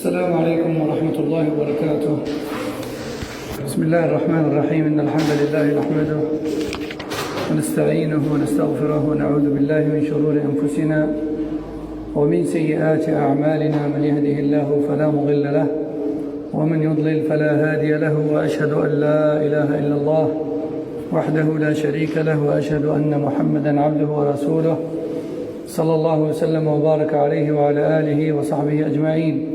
السلام عليكم ورحمة الله وبركاته. بسم الله الرحمن الرحيم. إن الحمد لله نحمده ونستعينه ونستغفره ونعوذ بالله من شرور أنفسنا ومن سيئات أعمالنا. من يهده الله فلا مضل له ومن يضلل فلا هادي له، وأشهد أن لا إله إلا الله وحده لا شريك له، وأشهد أن محمدا عبده ورسوله صلى الله وسلم وبارك عليه وعلى آله وصحبه أجمعين.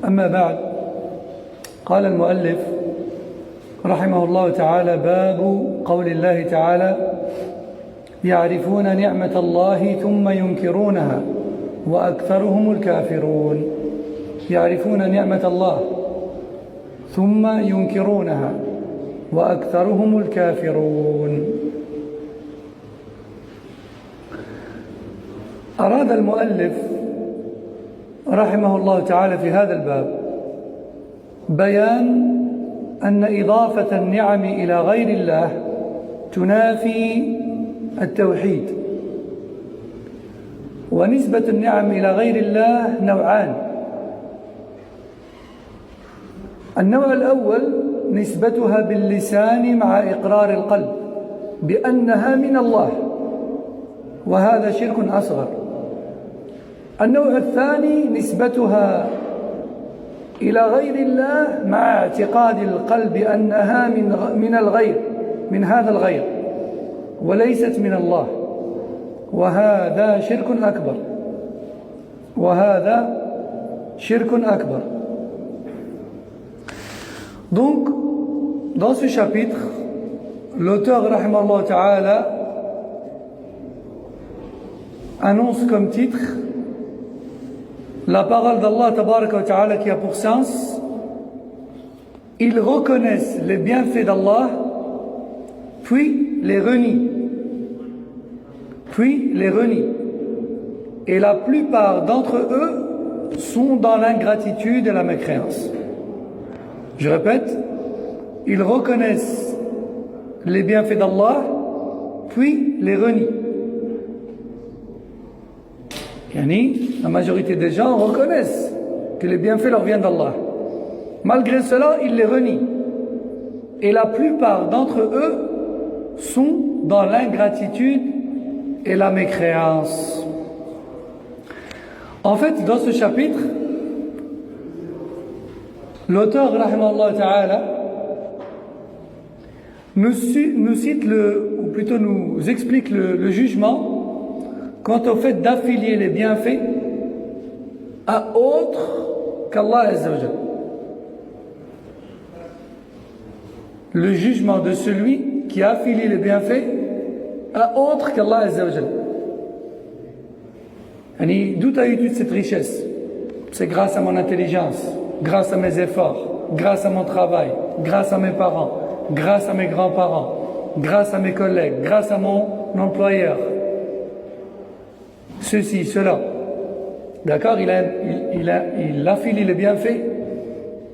أما بعد، قال المؤلف رحمه الله تعالى: باب قول الله تعالى: يعرفون نعمة الله ثم ينكرونها وأكثرهم الكافرون. يعرفون نعمة الله ثم ينكرونها وأكثرهم الكافرون. أراد المؤلف رحمه الله تعالى في هذا الباب بيان أن إضافة النعم إلى غير الله تنافي التوحيد، ونسبة النعم إلى غير الله نوعان. النوع الأول نسبتها باللسان مع إقرار القلب بأنها من الله، وهذا شرك أصغر. النوع الثاني نسبتها إلى غير الله مع اعتقاد القلب أنها من الغير، من هذا الغير، وليست من الله، وهذا شرك أكبر. وهذا شرك أكبر. Donc, dans ce chapitre, l'auteur rahimahullah ta'ala annonce comme titre la parole d'Allah tabaraka wa ta'ala qui a pour sens: ils reconnaissent les bienfaits d'Allah, puis les renient. Et la plupart d'entre eux sont dans l'ingratitude et la mécréance. Je répète, ils reconnaissent les bienfaits d'Allah, puis les renient. La majorité des gens reconnaissent que les bienfaits leur viennent d'Allah. Malgré cela, ils les renient. Et la plupart d'entre eux sont dans l'ingratitude et la mécréance. En fait, dans ce chapitre, l'auteur, rahimahullah ta'ala, nous cite ou plutôt nous explique le jugement quant au fait d'affilier les bienfaits à autre qu'Allah Azza wa Jal. Le jugement de celui qui affilie les bienfaits à autre qu'Allah Azza wa Jal. D'où as eu toute cette richesse? C'est grâce à mon intelligence, grâce à mes efforts, grâce à mon travail, grâce à mes parents, grâce à mes grands-parents, grâce à mes collègues, grâce à mon employeur. Ceci, cela. D'accord? Il affilie les bienfaits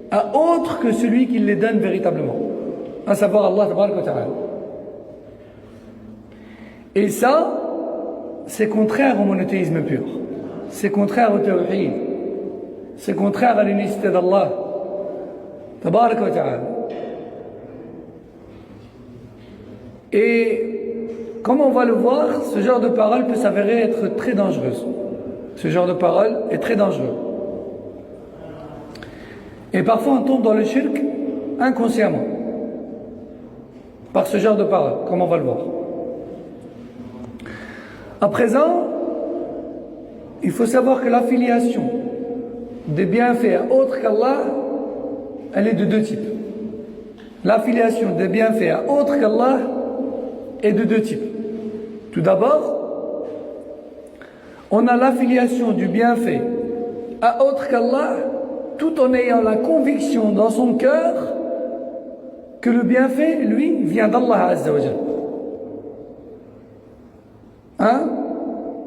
à autre que celui qui les donne véritablement, à savoir Allah tabaraka wa ta'ala. Et ça, c'est contraire au monothéisme pur. C'est contraire au tawhid. C'est contraire à l'unicité d'Allah tabaraka wa ta'ala. Et comme on va le voir, ce genre de parole peut s'avérer être très dangereuse. Ce genre de parole est très dangereux. Et parfois on tombe dans le shirk inconsciemment par ce genre de parole, comme on va le voir. À présent, il faut savoir que l'affiliation des bienfaits à autre qu'Allah, elle est de deux types. L'affiliation des bienfaits à autre qu'Allah est de deux types. Tout d'abord, on a l'affiliation du bienfait à autre qu'Allah, tout en ayant la conviction dans son cœur que le bienfait, lui, vient d'Allah Azza wa Jal.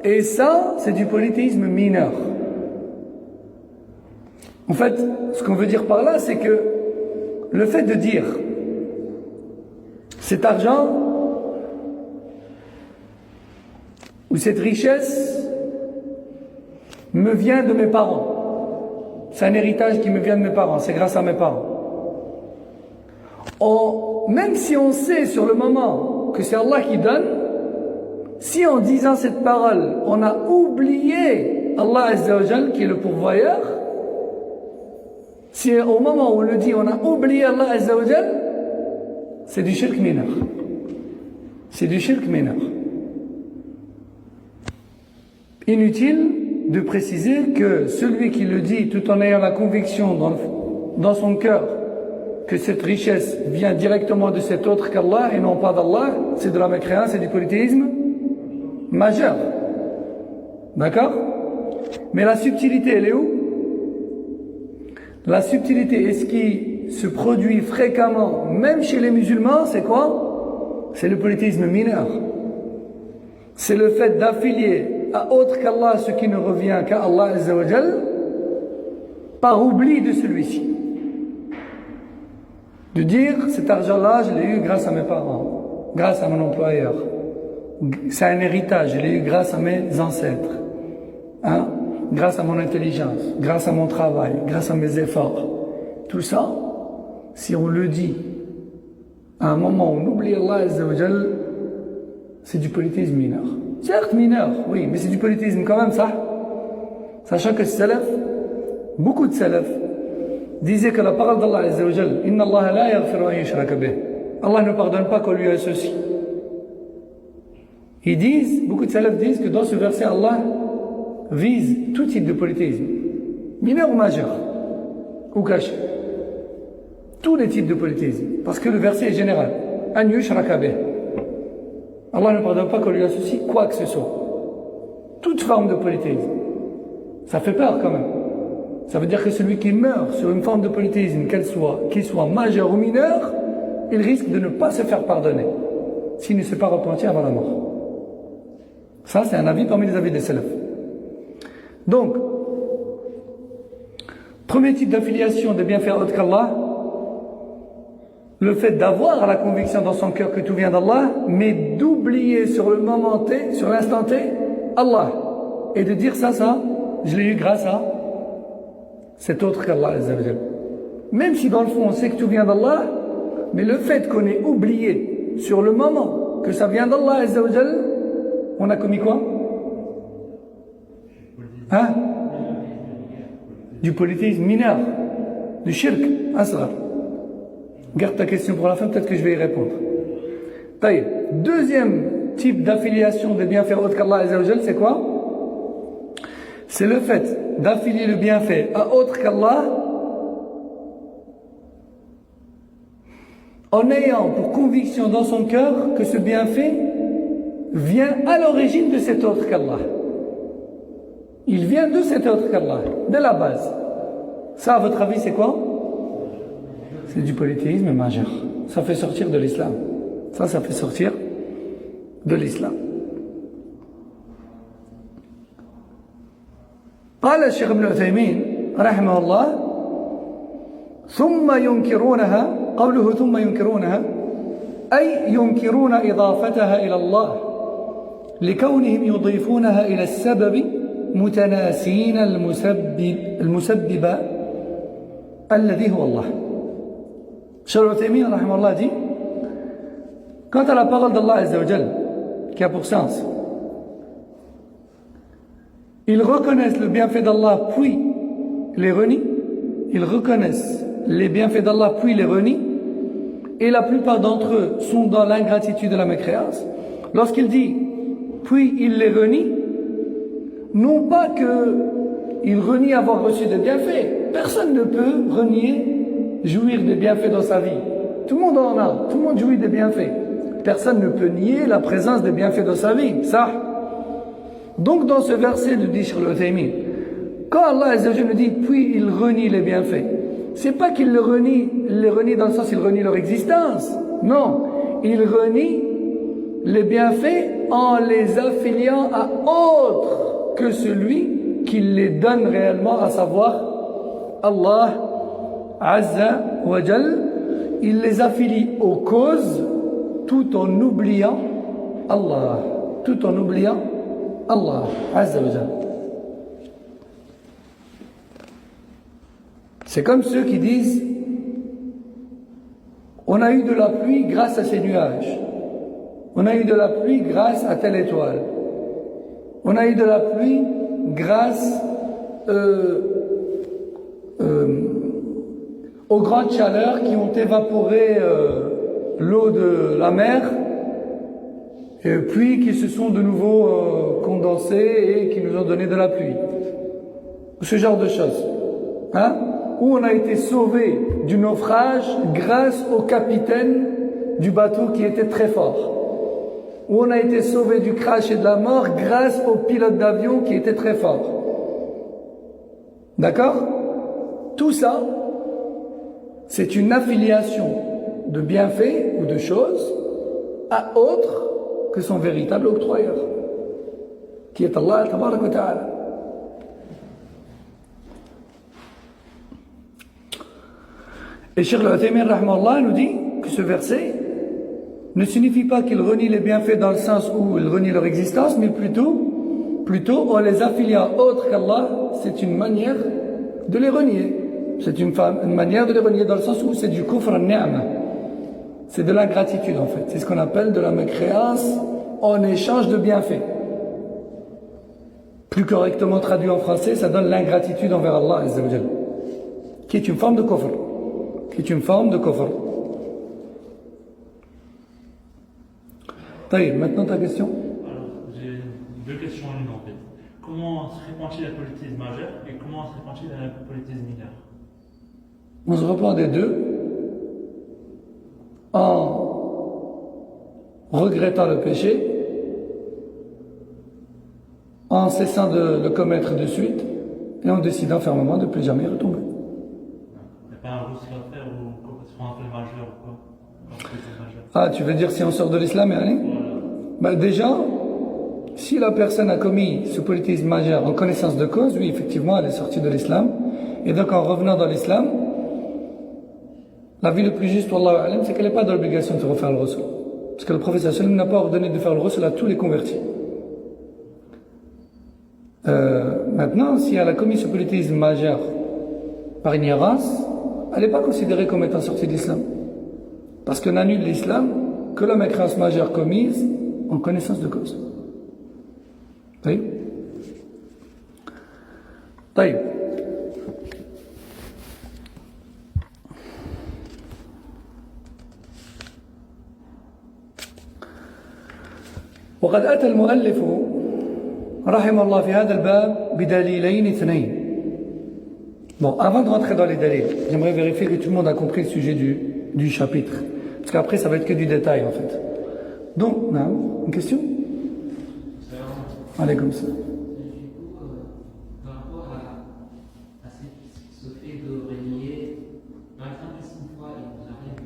Et ça, c'est du polythéisme mineur. En fait, ce qu'on veut dire par là, c'est que le fait de dire cet argent ou cette richesse me vient de mes parents, c'est un héritage qui me vient de mes parents, c'est grâce à mes parents. Même si on sait sur le moment que c'est Allah qui donne, si en disant cette parole, on a oublié Allah Azza wa Jal qui est le pourvoyeur, si au moment où on le dit, on a oublié Allah Azza wa Jal, c'est du shirk mineur. C'est du shirk mineur. Inutile de préciser que celui qui le dit tout en ayant la conviction dans son cœur que cette richesse vient directement de cet autre qu'Allah et non pas d'Allah, c'est de la mécréance, c'est du polythéisme majeur. D'accord? Mais la subtilité, elle est où? La subtilité est ce qui se produit fréquemment, même chez les musulmans, c'est quoi? C'est le polythéisme mineur. C'est le fait d'affilier à autre qu'Allah ce qui ne revient qu'à Allah Azza wa Jal par oubli de celui-ci. De dire, cet argent-là, je l'ai eu grâce à mes parents, grâce à mon employeur. C'est un héritage, je l'ai eu grâce à mes ancêtres. Hein? Grâce à mon intelligence, grâce à mon travail, grâce à mes efforts. Tout ça, si on le dit, à un moment où on oublie Allah Azza wa Jal, c'est du polythéisme mineur. Certes mineur, oui, mais c'est du polythéisme quand même, ça. Sachant que salaf, beaucoup de salaf, disaient que la parole d'Allah Azza wa Jal, Inna Allah la yaghfiru an yushraka bih. Allah ne pardonne pas qu'on lui associe. Ils disent, beaucoup de salaf disent que dans ce verset, Allah vise tout type de polythéisme, mineur ou majeur, ou caché. Tous les types de polythéisme. Parce que le verset est général. An yushraka bih. Allah ne pardonne pas qu'on lui associe quoi que ce soit. Toute forme de polythéisme. Ça fait peur quand même. Ça veut dire que celui qui meurt sur une forme de polythéisme, qu'il soit majeur ou mineur, il risque de ne pas se faire pardonner s'il ne s'est pas repenti avant la mort. Ça, c'est un avis parmi les avis des salafs. Donc, premier type d'affiliation de bienfaits autres qu'Allah, le fait d'avoir la conviction dans son cœur que tout vient d'Allah, mais d'oublier sur le moment T, sur l'instant T, Allah. Et de dire ça, je l'ai eu grâce à cet autre qu'Allah. Même si dans le fond on sait que tout vient d'Allah, mais le fait qu'on ait oublié sur le moment que ça vient d'Allah, on a commis quoi? Hein? Du polythéisme mineur, du shirk asghar. Garde ta question pour la fin, peut-être que je vais y répondre. Taïb. Deuxième type d'affiliation des bienfaits autres qu'Allah, c'est quoi? C'est le fait d'affilier le bienfait à autre qu'Allah en ayant pour conviction dans son cœur que ce bienfait vient à l'origine de cet autre qu'Allah. Il vient de cet autre qu'Allah, de la base. Ça, à votre avis, c'est quoi? C'est du polythéisme majeur. Ça fait sortir de l'islam. Ça fait sortir de l'islam. قال الشيخ ابن عثيمين رحمه الله ثم ينكرونها قوله ثم ينكرونها أي ينكرون إضافتها إلى الله لكونهم يضيفونها إلى السبب متناسين المسبب الذي هو الله. Cheikh Al-Uthaymin rahimahullah dit, quant à la parole d'Allah Azza wa Jal, qui a pour sens, ils reconnaissent le bienfait d'Allah puis les renient, ils reconnaissent les bienfaits d'Allah puis les renient, et la plupart d'entre eux sont dans l'ingratitude de la mécréance. Lorsqu'il dit puis il les renie, non pas qu'il renie avoir reçu des bienfaits, personne ne peut renier jouir des bienfaits dans sa vie. Tout le monde en a, tout le monde jouit des bienfaits. Personne ne peut nier la présence des bienfaits dans sa vie, ça. Donc dans ce verset de dit Cheikh Al-Uthaymin, quand Allah Azza wa Jalla dit puis il renie les bienfaits, c'est pas qu'il les renie dans le sens il renie leur existence. Non, il renie les bienfaits en les affiliant à autre que celui qui les donne réellement, à savoir Allah Azza wa Jal. Il les affilie aux causes tout en oubliant Allah. Tout en oubliant Allah Azza wa Jal. C'est comme ceux qui disent on a eu de la pluie grâce à ces nuages. On a eu de la pluie grâce à telle étoile. On a eu de la pluie grâce aux grandes chaleurs qui ont évaporé l'eau de la mer, et puis qui se sont de nouveau condensées et qui nous ont donné de la pluie. Ce genre de choses. Hein? Où on a été sauvé du naufrage grâce au capitaine du bateau qui était très fort. Où on a été sauvé du crash et de la mort grâce au pilote d'avion qui était très fort. D'accord? Tout ça, c'est une affiliation de bienfaits ou de choses à autre que son véritable octroyeur, qui est Allah tabarak wa ta'ala. Et Cheikh Al-Uthaymin rahimahullah nous dit que ce verset ne signifie pas qu'il renie les bienfaits dans le sens où il renie leur existence, mais plutôt en les affiliant autre qu'Allah, c'est une manière de les renier. C'est une manière de les renier dans le sens où c'est du kufr al-ni'ma. C'est de l'ingratitude en fait. C'est ce qu'on appelle de la mécréance en échange de bienfaits. Plus correctement traduit en français, ça donne l'ingratitude envers Allah Azza wa Jal, qui est une forme de kufr. Maintenant ta question. Alors, j'ai deux questions en une en fait. Comment se répand-il la politisme majeur et comment se répand-il la politisme mineur? On se reprend des deux en regrettant le péché, en cessant de le commettre de suite et en décidant fermement de ne plus jamais y retomber. Il n'y a pas un rousse à faire ou soit un peu majeur ou quoi? Ah, tu veux dire si on sort de l'islam et allez? Bah déjà, si la personne a commis ce politisme majeur en connaissance de cause, oui, effectivement, elle est sortie de l'islam. Et donc, en revenant dans l'islam, la vie le plus juste, wallahu a'lam, c'est qu'elle n'est pas dans l'obligation de se refaire le rasul. Parce que le prophète sallam n'a pas ordonné de faire le rasul à tous les convertis. Maintenant, si elle a commis ce politisme majeur par ignorance, elle n'est pas considérée comme étant sortie de l'islam. Parce qu'on annule l'islam que la mécréance majeure commise en connaissance de cause. Oui. طيب. وقد أتى المؤلف رحمه الله في هذا الباب بدليلين اثنين. Bon, avant de rentrer dans les dalils, j'aimerais vérifier que tout le monde a compris le sujet du chapitre. Parce qu'après, ça va être que du détail, en fait. Donc, non, une question? Allez, comme ça. Par rapport à ce fait de renier, par exemple, si une fois il nous arrive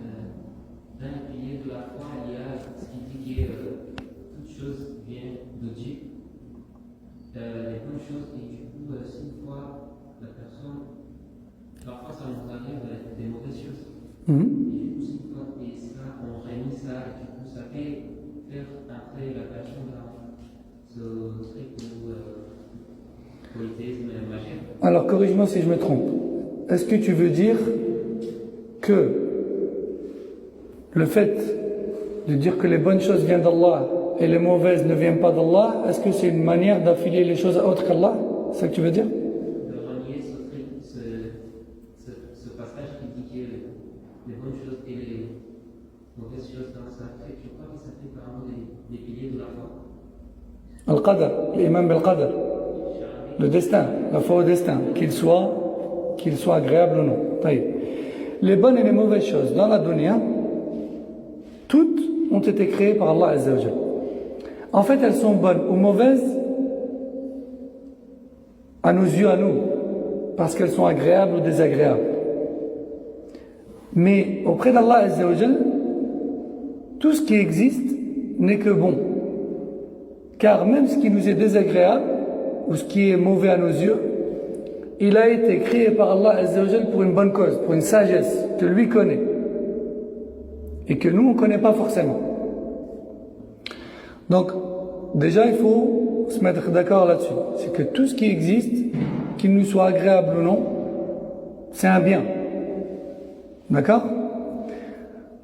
d'un pilier de la foi, il y a ce qui dit que toute chose vient de Dieu, les bonnes choses, et du coup, si une fois la personne, parfois ça nous arrive des mauvaises choses. Et du coup, si une fois on renie ça, et du coup, ça fait faire après la passion de ce truc ou polythéisme magique. Alors, corrige-moi si je me trompe. Est-ce que tu veux dire que le fait de dire que les bonnes choses viennent d'Allah et les mauvaises ne viennent pas d'Allah, est-ce que c'est une manière d'affilier les choses à autre qu'Allah? C'est ça que tu veux dire? De renier ce passage qui dit que les bonnes choses et les mauvaises choses dans sa fait, je crois que ça fait parmi des piliers de la foi. Al-Qadr, l'imam bil-Qadr, le destin, la foi au destin, qu'il soit agréable ou non. Les bonnes et les mauvaises choses dans la dunya, toutes ont été créées par Allah Azza wa Jal. En fait, elles sont bonnes ou mauvaises à nos yeux, à nous, parce qu'elles sont agréables ou désagréables. Mais auprès d'Allah Azza wa Jal, tout ce qui existe n'est que bon. Car même ce qui nous est désagréable, ou ce qui est mauvais à nos yeux, il a été créé par Allah Azza wa Jal pour une bonne cause, pour une sagesse que lui connaît. Et que nous, on ne connaît pas forcément. Donc, déjà, il faut se mettre d'accord là-dessus. C'est que tout ce qui existe, qu'il nous soit agréable ou non, c'est un bien. D'accord?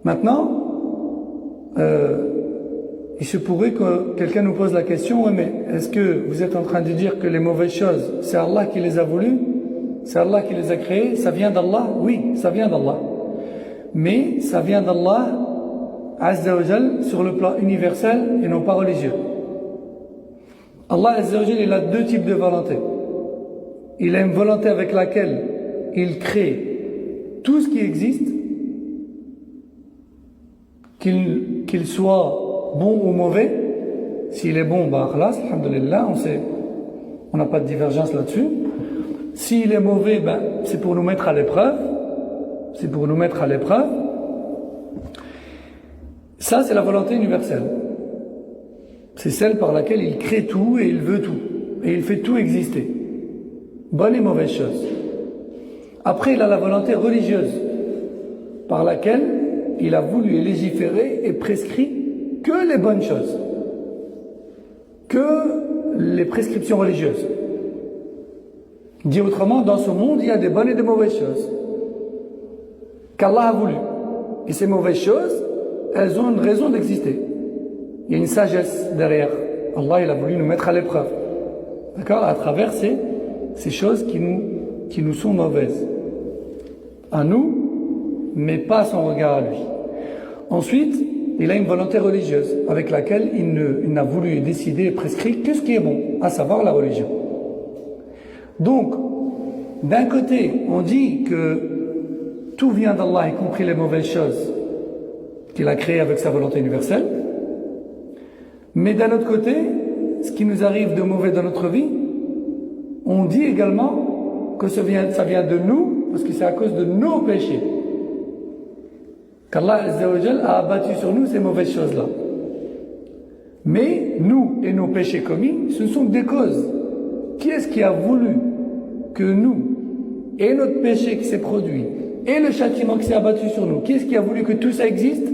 Maintenant, il se pourrait que quelqu'un nous pose la question, ouais, mais est-ce que vous êtes en train de dire que les mauvaises choses, c'est Allah qui les a voulues? C'est Allah qui les a créées? Ça vient d'Allah? Oui, ça vient d'Allah. Mais ça vient d'Allah, Azza wa Jal, sur le plan universel et non pas religieux. Allah Azza wa Jal, il a deux types de volonté. Il a une volonté avec laquelle il crée tout ce qui existe, qu'il soit bon ou mauvais. S'il est bon, bah khlas, alhamdulillah, on n'a pas de divergence là-dessus. S'il est mauvais, ben, c'est pour nous mettre à l'épreuve. C'est pour nous mettre à l'épreuve. Ça, c'est la volonté universelle. C'est celle par laquelle il crée tout et il veut tout. Et il fait tout exister. Bonnes et mauvaises choses. Après, il a la volonté religieuse, par laquelle il a voulu légiférer et prescrit que les bonnes choses. Que les prescriptions religieuses. Dit autrement, dans ce monde, il y a des bonnes et des mauvaises choses. Qu'Allah a voulu. Et ces mauvaises choses, elles ont une raison d'exister. Il y a une sagesse derrière. Allah, il a voulu nous mettre à l'épreuve. D'accord? À travers ces choses qui nous sont mauvaises. À nous, mais pas à son regard à lui. Ensuite, il a une volonté religieuse, avec laquelle il n'a voulu décider et prescrit que ce qui est bon, à savoir la religion. Donc, d'un côté, on dit que tout vient d'Allah, y compris les mauvaises choses qu'il a créées avec sa volonté universelle. Mais d'un autre côté, ce qui nous arrive de mauvais dans notre vie, on dit également que ça vient de nous, parce que c'est à cause de nos péchés qu'Allah Azza wa Jal a abattu sur nous ces mauvaises choses-là. Mais nous et nos péchés commis, ce sont des causes. Qui est-ce qui a voulu que nous, et notre péché qui s'est produit, et le châtiment qui s'est abattu sur nous, qui est-ce qui a voulu que tout ça existe?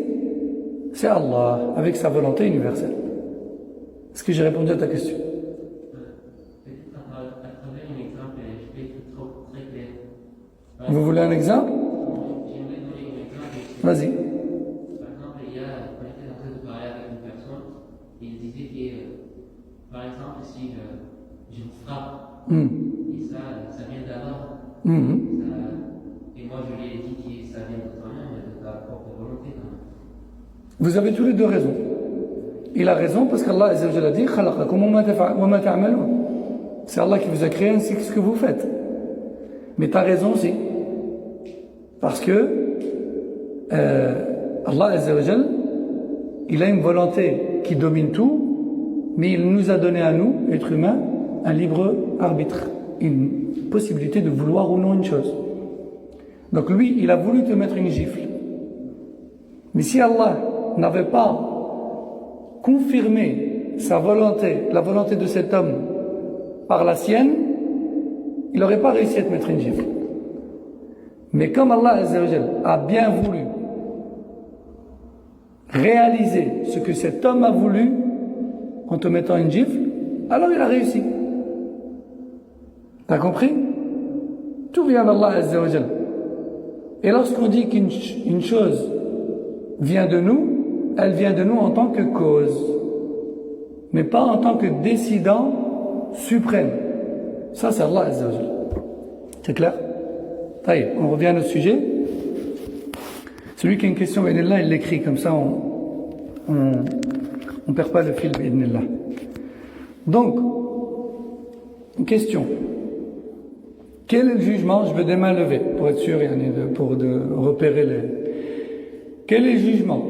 C'est Allah, avec sa volonté universelle. Est-ce que j'ai répondu à ta question? Peut-être à travers un exemple, je vais être trop très clair. Vous voulez un exemple? J'aimerais donner un exemple. Vas-y. Par exemple, on était en train de parler avec une personne et il disait que, par exemple, si je vous frappe, et ça vient d'Allah, et moi je lui ai dit que ça vient de toi-même, de ta propre volonté. Vous avez tous les deux raison. Il a raison parce qu'Allah Azza wa Jalla a dit khalaqakum wa ma ta'malun. C'est Allah qui vous a créé ainsi que ce que vous faites. Mais tu as raison aussi. Parce que Allah Azza wa Jalla, il a une volonté qui domine tout, mais il nous a donné à nous, êtres humains, un libre arbitre, une possibilité de vouloir ou non une chose. Donc lui, il a voulu te mettre une gifle. Mais si Allah n'avait pas confirmé sa volonté, la volonté de cet homme par la sienne, il n'aurait pas réussi à te mettre une gifle. Mais comme Allah Azza wa Jalla a bien voulu réaliser ce que cet homme a voulu en te mettant une gifle, alors il a réussi. T'as compris? Tout vient d'Allah Azza wa Jalla. Et lorsqu'on dit qu'une chose vient de nous, elle vient de nous en tant que cause, mais pas en tant que décident suprême. Ça, c'est Allah Azza wa Jalla. C'est clair? Allez, on revient à notre sujet. Celui qui a une question, bi'idhnillah, il l'écrit, comme ça on perd pas le fil, bi'idhnillah. Donc, une question. Quel est le jugement? Je veux des mains levées, pour être sûr, pour repérer les... Quel est le jugement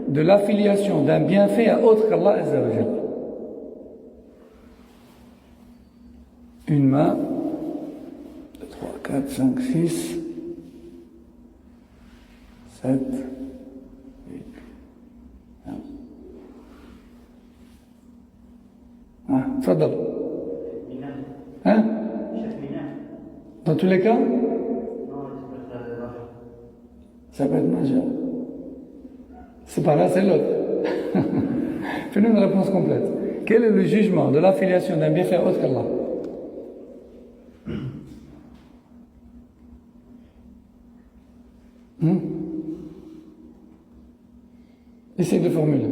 de l'affiliation d'un bienfait à autre qu'Allah Azza wa Jalla? Une main, 2, 3, 4, 5, 6, 7, 8, 9. Ah, tfadal. Hein? Dans tous les cas? Ça peut être majeur. C'est pas là, c'est l'autre. Fais-nous une réponse complète. Quel est le jugement de l'affiliation d'un bienfait autre qu'Allah? Essaye de formuler.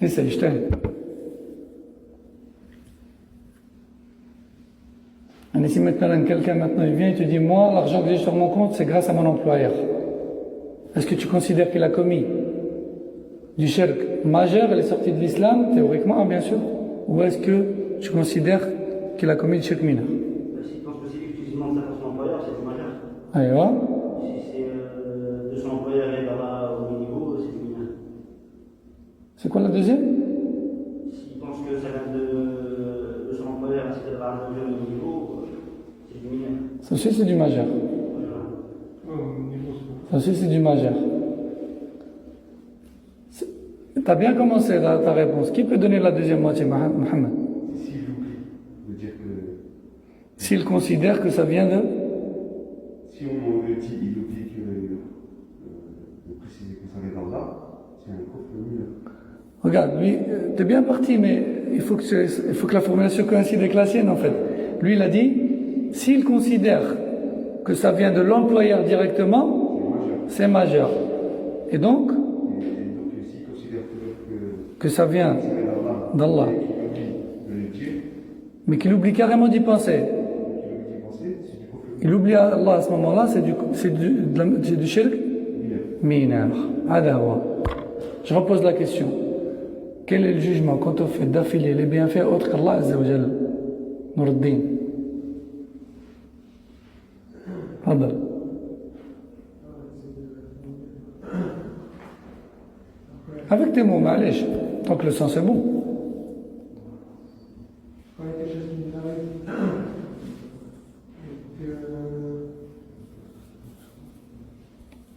Essaye, je t'aide. Et si maintenant quelqu'un il vient et te dit moi l'argent que j'ai sur mon compte c'est grâce à mon employeur, est-ce que tu considères qu'il a commis du shirk majeur, elle est sortie de l'islam théoriquement bien sûr, ou est-ce que tu considères qu'il a commis du shirk mineur? Si quand je considère qu'il demande ça pour son employeur, c'est du majeur. Aïe. Si c'est de son employeur et là au même niveau, c'est du mineur. C'est quoi la deuxième? S'il pense que ça vient de son employeur et c'est de là au même niveau, c'est du mineur. Ça aussi c'est du majeur. Ça aussi c'est du majeur. T'as bien commencé ta réponse. Qui peut donner la deuxième moitié, Mohamed? S'il oublie, veut dire que. S'il considère que ça vient de... Si on le dit, il oublie de préciser que ça vient d'Allah, c'est un coffre mineur. Regarde, lui, t'es bien parti, mais il faut que la formulation coïncide avec la sienne, en fait. Lui, il a dit, s'il considère que ça vient de l'employeur directement, c'est majeur. Et donc, s'il considère que ça vient d'Allah, mais qu'il oublie carrément d'y penser, il oublie Allah à ce moment-là, c'est du shirk mineur. Je repose la question. Quel est le jugement quand on fait d'affilier les bienfaits autres qu'Allah Azza wa Jal? Nouruddin. Pardon. Avec tes mots, معليش. Tant que le sens est bon. Quand il y a quelque chose qui nous arrive, et que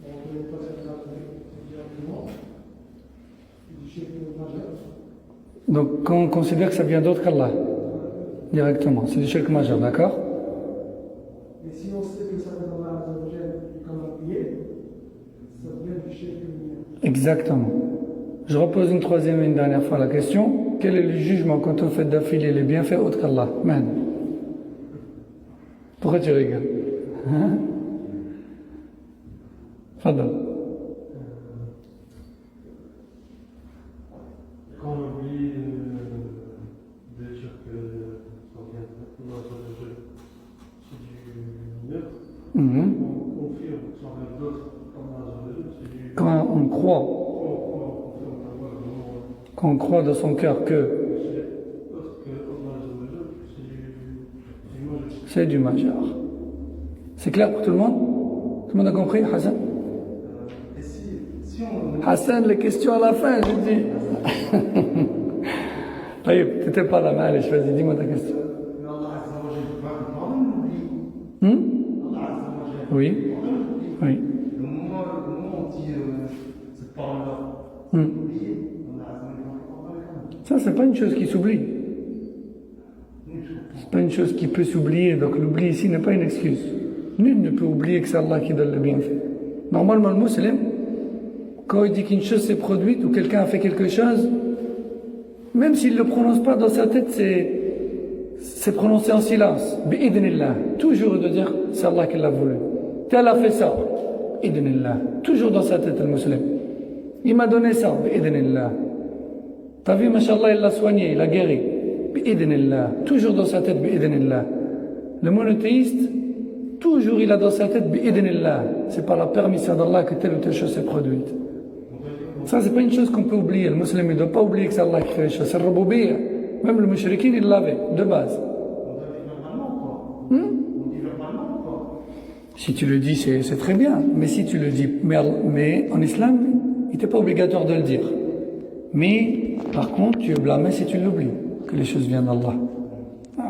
on ne connaît pas cette grâce directement, du chef majeur. Donc, quand on considère que ça vient d'autre qu'Allah, directement, c'est du shirk majeur, d'accord? Et si on sait que ça vient d'Allah comme un billet, ça vient du chef mineur. Exactement. Je repose une troisième et une dernière fois la question. Quel est le jugement quand on fait d'affilier les bienfaits autres qu'Allah? Man. Pourquoi tu rigoles? Hein? Fadal. Quand on oublie de dire que ça vient de c'est du mineur, on confirme que ça vient d'autres comme c'est du... Quand on croit, quand on croit dans son cœur que c'est du majeur. C'est clair pour tout le monde? Tout le monde a compris, Hassan? Hassan, les questions à la fin, j'ai dit. Tu n'étais pas là, mais allez, vas-y, dis-moi ta question. Oui. Oui. Le moment où on dit cette parole-là, ça, c'est pas une chose qui s'oublie. C'est pas une chose qui peut s'oublier. Donc l'oubli ici n'est pas une excuse. Nul ne peut oublier que c'est Allah qui donne le bienfait. Normalement, le musulman, quand il dit qu'une chose s'est produite ou quelqu'un a fait quelque chose, même s'il ne le prononce pas dans sa tête, c'est prononcé en silence. Bi'idnillah. Toujours de dire c'est Allah qui l'a voulu. Tel a fait ça. Bi'idnillah. Toujours dans sa tête, le musulman. Il m'a donné ça. Bi'idnillah. T'as vu, mashallah, il l'a soigné, il l'a guéri. Bi'idnillah. Toujours dans sa tête, bi'idnillah. Le monothéiste, toujours il a dans sa tête, bi'idnillah. C'est par la permission d'Allah que telle ou telle chose s'est produite. Ça, c'est pas une chose qu'on peut oublier. Le musulman ne doit pas oublier que c'est Allah qui fait les choses. C'est le rububiyyah. Même le mushrikin, il l'avait, de base. Si tu le dis, c'est très bien. Mais si tu le dis, mais en islam, il n'était pas obligatoire de le dire. Mais, par contre, tu es blâmé si tu l'oublies, que les choses viennent d'Allah. Ah.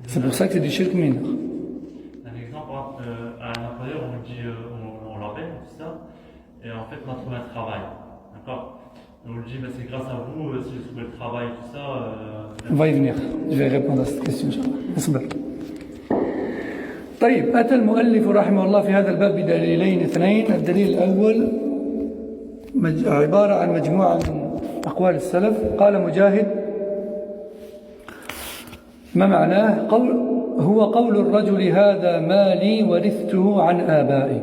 C'est pour ça que c'est du shirk mineur. Un exemple, à un employeur, on lui dit, on l'appelle, tout ça, et en fait, on a trouvé un travail. D'accord? Et on lui dit, c'est grâce à vous, si j'ai trouvé le travail, tout ça. On va y venir. Je vais répondre à cette question, Inch'Allah. طيب أتى المؤلف رحمه الله في هذا الباب بدليلين اثنين. الدليل الأول عبارة عن مجموعة من أقوال السلف. قال مجاهد ما معناه؟ هو قول الرجل هذا مالي ورثته عن آبائي.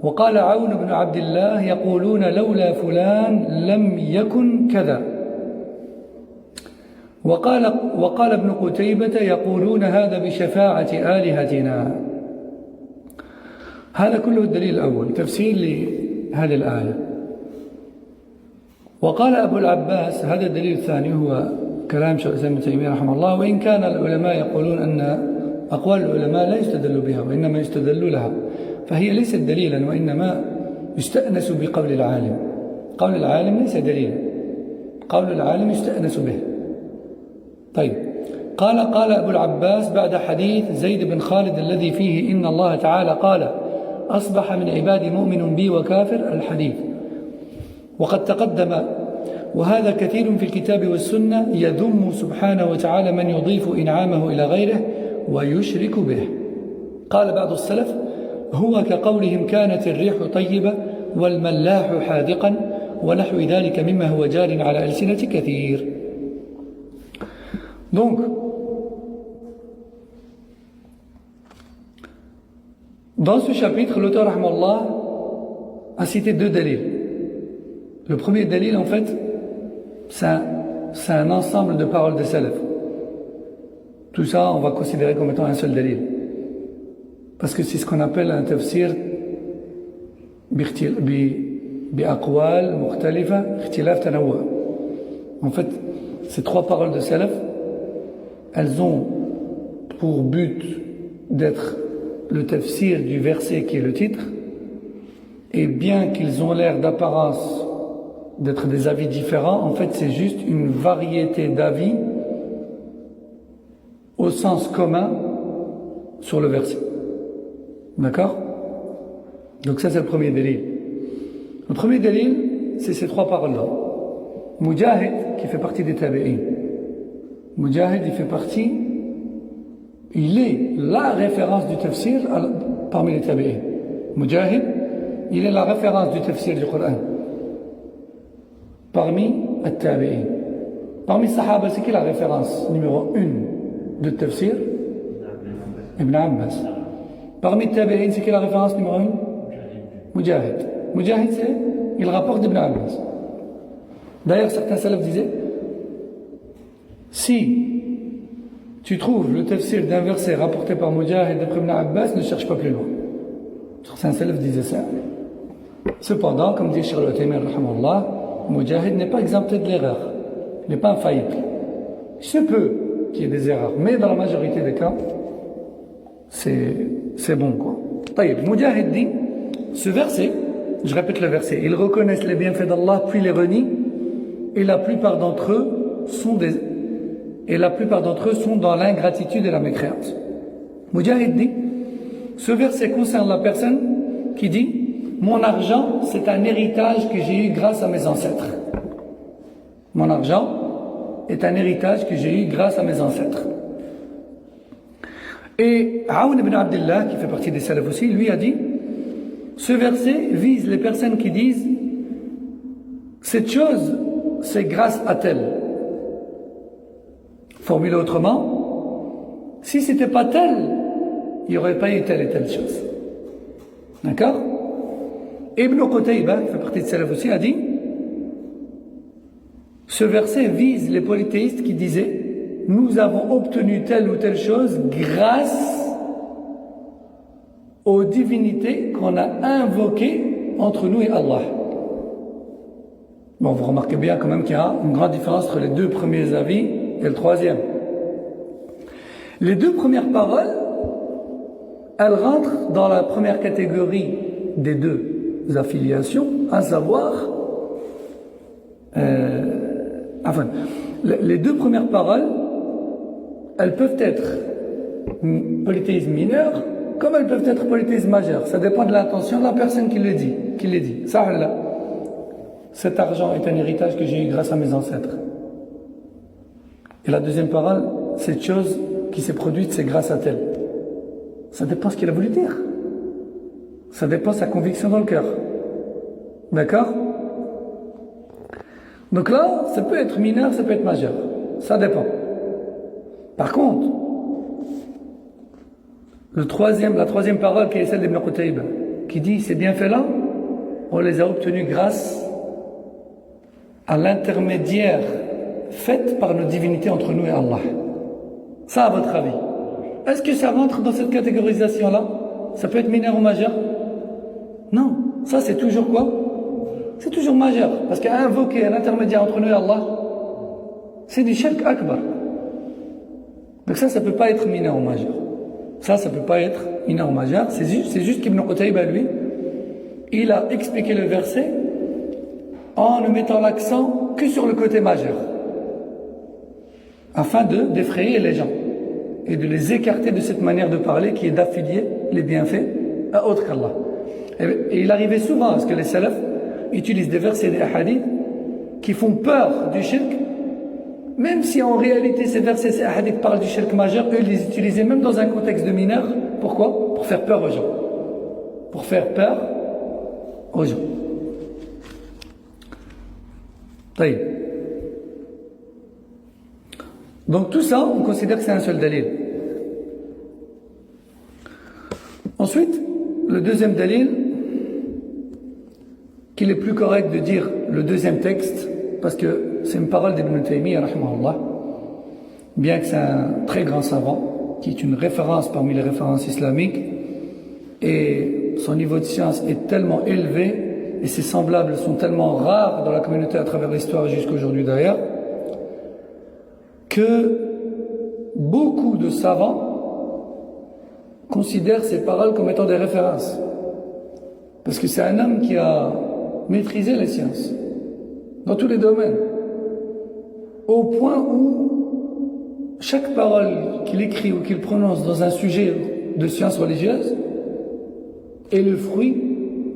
وقال عون بن عبد الله يقولون لولا فلان لم يكن كذا. وقال ابن قتيبة يقولون هذا بشفاعة آلهتنا. هذا كله الدليل الأول تفسير لهذه الآية. وقال أبو العباس هذا الدليل الثاني هو كلام شيخ الإسلام ابن تيمية رحمه الله، وإن كان العلماء يقولون أن أقوال العلماء لا يستدل بها وإنما يستدل لها، فهي ليست دليلا وإنما يستأنس بقول العالم. قول العالم ليس دليلا، قول العالم يستأنس به. طيب، قال أبو العباس بعد حديث زيد بن خالد الذي فيه إن الله تعالى قال أصبح من عبادي مؤمن بي وكافر الحديث، وقد تقدم وهذا كثير في الكتاب والسنة يذم سبحانه وتعالى من يضيف إنعامه إلى غيره ويشرك به. قال بعض السلف هو كقولهم كانت الريح طيبة والملاح حاذقا ونحو ذلك مما هو جار على ألسنة كثير. Donc, dans ce chapitre, l'auteur rahmallah a cité deux dalils. Le premier dalil, en fait, c'est un ensemble de paroles des salafs. Tout ça, on va considérer comme étant un seul dalil. Parce que c'est ce qu'on appelle un tafsir bi'aqwal mukhtalifa ikhtilaf tanawwu'. En fait, ces trois paroles de salaf, elles ont pour but d'être le tafsir du verset qui est le titre, et bien qu'ils ont l'air d'apparence d'être des avis différents, en fait c'est juste une variété d'avis au sens commun sur le verset. D'accord? Donc ça c'est le premier délil. Le premier délil, c'est ces trois paroles-là. Mujahid, qui fait partie des tabi'in. Mujahid, il est la référence du tafsir parmi les tabi'in. Mujahid, il est la référence du tafsir du Coran parmi les tabi'in. Parmi les sahaba, c'est qui la référence numéro 1 de tafsir? Ibn Abbas. Parmi les tabi'in, c'est qui la référence numéro 1? Mujahid. Mujahid, il rapporte d'Ibn Abbas. D'ailleurs, certains salafs disaient, si tu trouves le tafsir d'un verset rapporté par Mujahid d'après Ibn Abbas, ne cherche pas plus loin. Certains salafs disaient ça. Cependant, comme dit Cheikh Al-Uthaymeen rahimahullah, Mujahid n'est pas exempté de l'erreur. Il n'est pas infaillible. Il se peut qu'il y ait des erreurs, mais dans la majorité des cas, c'est bon, quoi. Taïb, Mujahid dit, ce verset, je répète le verset, ils reconnaissent les bienfaits d'Allah puis les renient, et la plupart d'entre eux sont dans l'ingratitude et la mécréance. Mujahid dit, ce verset concerne la personne qui dit, mon argent, c'est un héritage que j'ai eu grâce à mes ancêtres. Mon argent est un héritage que j'ai eu grâce à mes ancêtres. Et Aoun ibn Abdullah, qui fait partie des salafs aussi, lui a dit, ce verset vise les personnes qui disent, cette chose, c'est grâce à tel. Formulé autrement, si c'était pas tel, il n'y aurait pas eu telle et telle chose. D'accord? Ibn Qutayba, qui fait partie de salaf aussi, a dit, ce verset vise les polythéistes qui disaient, nous avons obtenu telle ou telle chose grâce aux divinités qu'on a invoquées entre nous et Allah. Bon, vous remarquez bien quand même qu'il y a une grande différence entre les deux premiers avis et le troisième. Les deux premières paroles, elles rentrent dans la première catégorie des deux affiliations, à savoir, les deux premières paroles, elles peuvent être polythéisme mineur, comme elles peuvent être polythéisme majeur. Ça dépend de l'intention de la personne qui les dit. Ça, là, cet argent est un héritage que j'ai eu grâce à mes ancêtres. Et la deuxième parole, cette chose qui s'est produite, c'est grâce à tel. Ça dépend ce qu'il a voulu dire. Ça dépend de sa conviction dans le cœur. D'accord? Donc là, ça peut être mineur, ça peut être majeur. Ça dépend. Par contre, La troisième parole qui est celle d'Ibn Qutayba, qui dit ces bienfaits-là, on les a obtenus grâce à l'intermédiaire fait par nos divinités entre nous et Allah. Ça, à votre avis, est-ce que ça rentre dans cette catégorisation-là? Ça peut être mineur ou majeur? Non, ça c'est toujours quoi? C'est toujours majeur, parce qu'à invoquer un intermédiaire entre nous et Allah, c'est du shirk akbar. Donc ça peut pas être mineur ou majeur. Ça peut pas être mineur ou majeur. C'est juste qu'Ibn Qutayba, lui, il a expliqué le verset en ne mettant l'accent que sur le côté majeur, afin d'effrayer les gens et de les écarter de cette manière de parler qui est d'affilier les bienfaits à autre qu'Allah. Et il arrivait souvent à ce que les salafs utilisent des versets et des hadiths qui font peur du shirk, même si en réalité ces versets et ces hadiths parlent du shirk majeur, eux ils les utilisaient même dans un contexte de mineur. Pourquoi? Pour faire peur aux gens. Pour faire peur aux gens. Taïb. Donc tout ça, on considère que c'est un seul dalil. Ensuite, le deuxième dalil, qu'il est plus correct de dire le deuxième texte, parce que c'est une parole d'Ibn Taymiyyah, rahimahullah, bien que c'est un très grand savant, qui est une référence parmi les références islamiques, et son niveau de science est tellement élevé, et ses semblables sont tellement rares dans la communauté à travers l'histoire et jusqu'à aujourd'hui d'ailleurs, que beaucoup de savants considèrent ces paroles comme étant des références. Parce que c'est un homme qui a maîtrisé les sciences, dans tous les domaines, au point où chaque parole qu'il écrit ou qu'il prononce dans un sujet de science religieuse est le fruit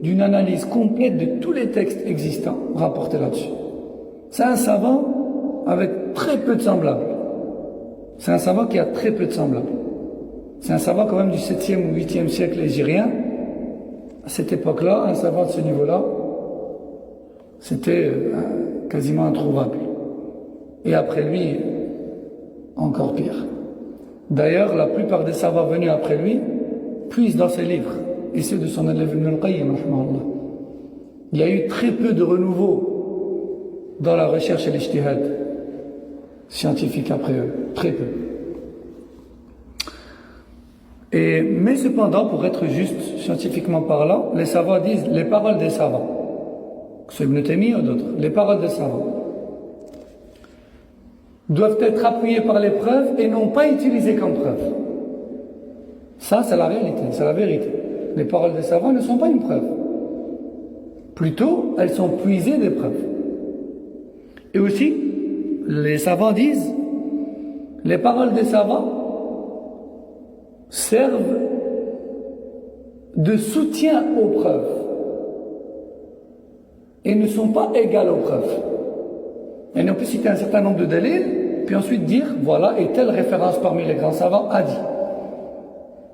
d'une analyse complète de tous les textes existants rapportés là-dessus. C'est un savant avec très peu de semblables. C'est un savant qui a très peu de semblables. C'est un savant quand même du 7e ou 8e siècle égyrien. À cette époque-là, un savant de ce niveau-là, c'était quasiment introuvable. Et après lui, encore pire. D'ailleurs, la plupart des savants venus après lui puisent dans ses livres, et ceux de son élève Ibn al-Qayyim, rahimahullah. Il y a eu très peu de renouveau dans la recherche et l'ijtihad scientifique après eux, très peu. Mais cependant, pour être juste scientifiquement parlant, les savants disent les paroles des savants, que ce soit Ibn Taymiyyah ou d'autres, les paroles des savants doivent être appuyées par les preuves et non pas utilisées comme preuve. Ça, c'est la réalité, c'est la vérité. Les paroles des savants ne sont pas une preuve. Plutôt, elles sont puisées des preuves. Et aussi, les savants disent, les paroles des savants servent de soutien aux preuves et ne sont pas égales aux preuves. Et on peut citer un certain nombre de dalils, puis ensuite dire, voilà, et telle référence parmi les grands savants a dit.